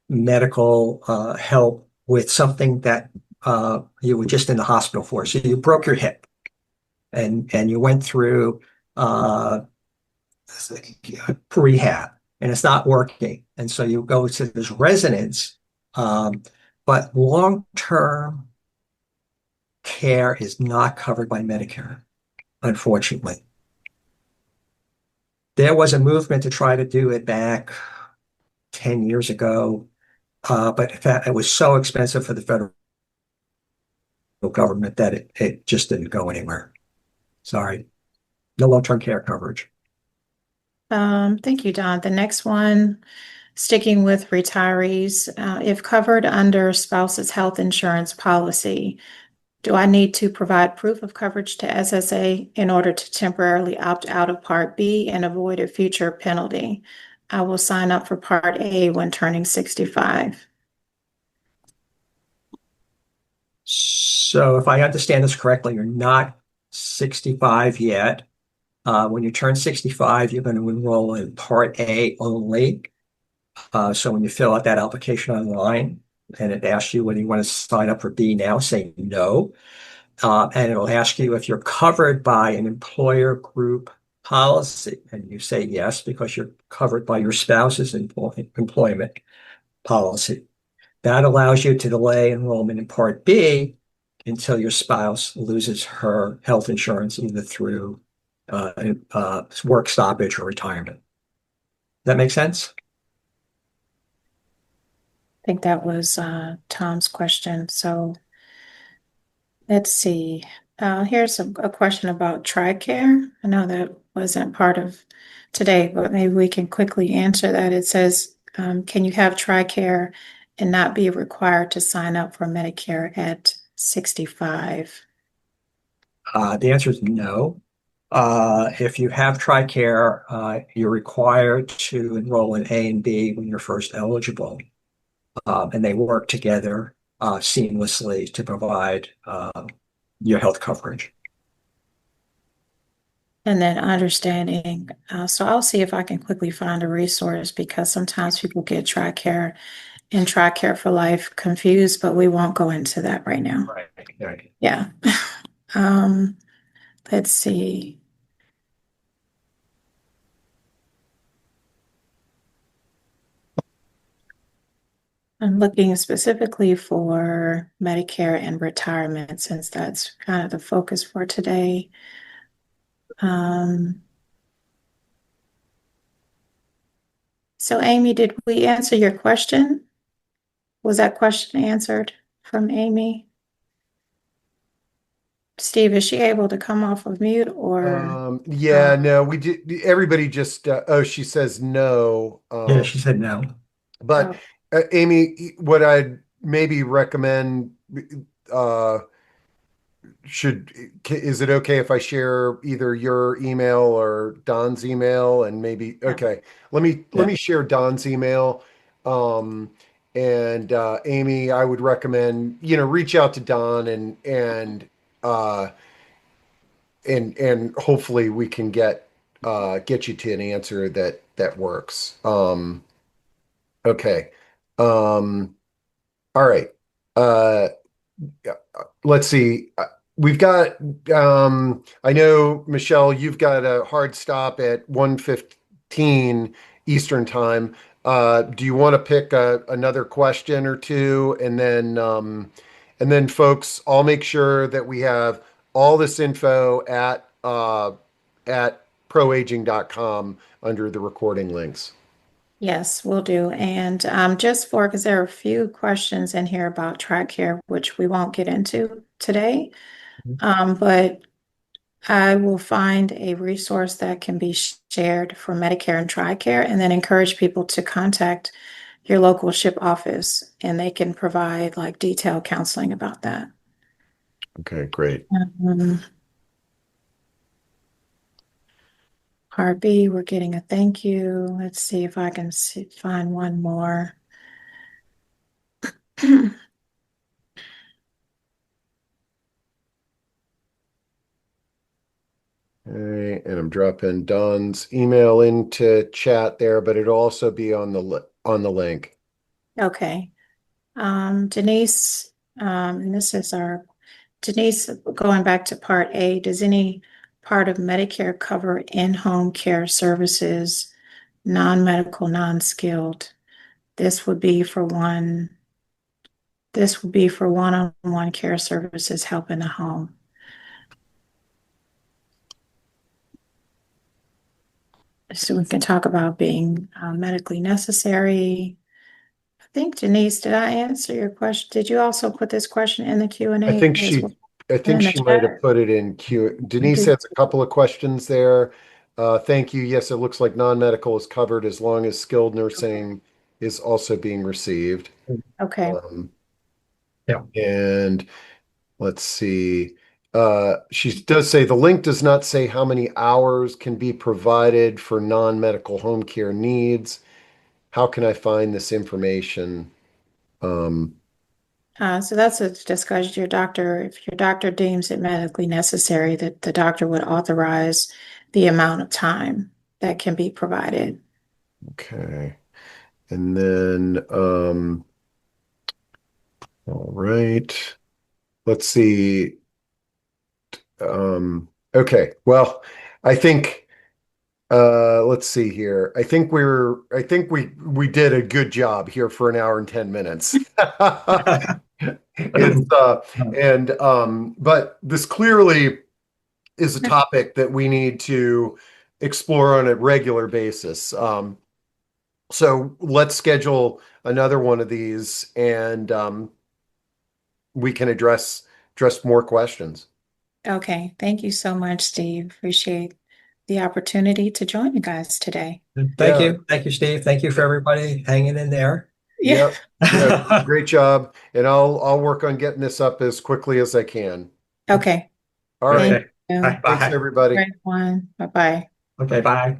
medical help with something that you were just in the hospital for. So you broke your hip and you went through rehab and it's not working. And so you go to this residence, but long-term care is not covered by Medicare, unfortunately. There was a movement to try to do it back 10 years ago, but in fact, it was so expensive for the federal government that it just didn't go anywhere. Sorry. No long-term care coverage. Thank you, Don. The next one, sticking with retirees, if covered under spouse's health insurance policy, do I need to provide proof of coverage to SSA in order to temporarily opt out of Part B and avoid a future penalty? I will sign up for Part A when turning 65. So if I understand this correctly, you're not 65 yet. When you turn 65, you're going to enroll in Part A only. So when you fill out that application online and it asks you whether you want to sign up for B now, say no. And it'll ask you if you're covered by an employer group policy. And you say yes, because you're covered by your spouse's employment policy. That allows you to delay enrollment in Part B until your spouse loses her health insurance, either through work stoppage or retirement. Does that make sense? I think that was Tom's question. So let's see. Here's a question about TRICARE. I know that wasn't part of today, but maybe we can quickly answer that. It says, can you have TRICARE and not be required to sign up for Medicare at 65? The answer is no. If you have TRICARE, you're required to enroll in A and B when you're first eligible, and they work together seamlessly to provide your health coverage. And then understanding, so I'll see if I can quickly find a resource because sometimes people get TRICARE and TRICARE for Life confused, but we won't go into that right now. Right. Yeah. Let's see. I'm looking specifically for Medicare and retirement since that's kind of the focus for today. So Amy, did we answer your question? Was that question answered from Amy? Steve, is she able to come off of mute or? Yeah, no, we did. Everybody just, oh, she says no. Yeah, she said no. But Amy, what I'd maybe recommend, uh, is it okay if I share either your email or Don's email and maybe, okay, let me share Don's email. And Amy, I would recommend, reach out to Don and and hopefully we can get you to an answer that works. Okay. All right. Uh, let's see. We've got, I know, Michelle, you've got a hard stop at 1:15 Eastern time. Do you want to pick another question or two? And then folks, I'll make sure that we have all this info at proaging.com under the recording links. Yes, we'll do. And because there are a few questions in here about TRICARE, which we won't get into today, but I will find a resource that can be shared for Medicare and TRICARE, and then encourage people to contact your local SHIP office, and they can provide like detailed counseling about that. Okay, great. Part B, we're getting a thank you. Let's see if I can find one more. Okay, and I'm dropping Don's email into chat there, but it'll also be on the link. Okay. Denise, and this is Denise, going back to part A, does any part of Medicare cover in-home care services, non-medical, non-skilled? This would be for one-on-one care services, help in the home. So we can talk about being medically necessary. I think, Denise, did I answer your question? Did you also put this question in the Q&A? I think she might have put it in Q. Denise has a couple of questions there. Thank you. Yes, it looks like non-medical is covered as long as skilled nursing is also being received. Okay. Yeah. And let's see. She does say the link does not say how many hours can be provided for non-medical home care needs. How can I find this information? So that's a discussion. If your doctor deems it medically necessary, that the doctor would authorize the amount of time that can be provided. Okay. And then, all right. Let's see. Okay. Well, I think, let's see here. I think we did a good job here for an hour and 10 minutes. But this clearly is a topic that we need to explore on a regular basis. So let's schedule another one of these, and we can address more questions. Okay. Thank you so much, Steve. Appreciate the opportunity to join you guys today. Thank you. Thank you, Steve. Thank you for everybody hanging in there. Yeah. Yeah, great job. And I'll work on getting this up as quickly as I can. Okay. All right. Okay. Bye. Thanks, everybody. Everyone. Bye-bye. Okay, bye.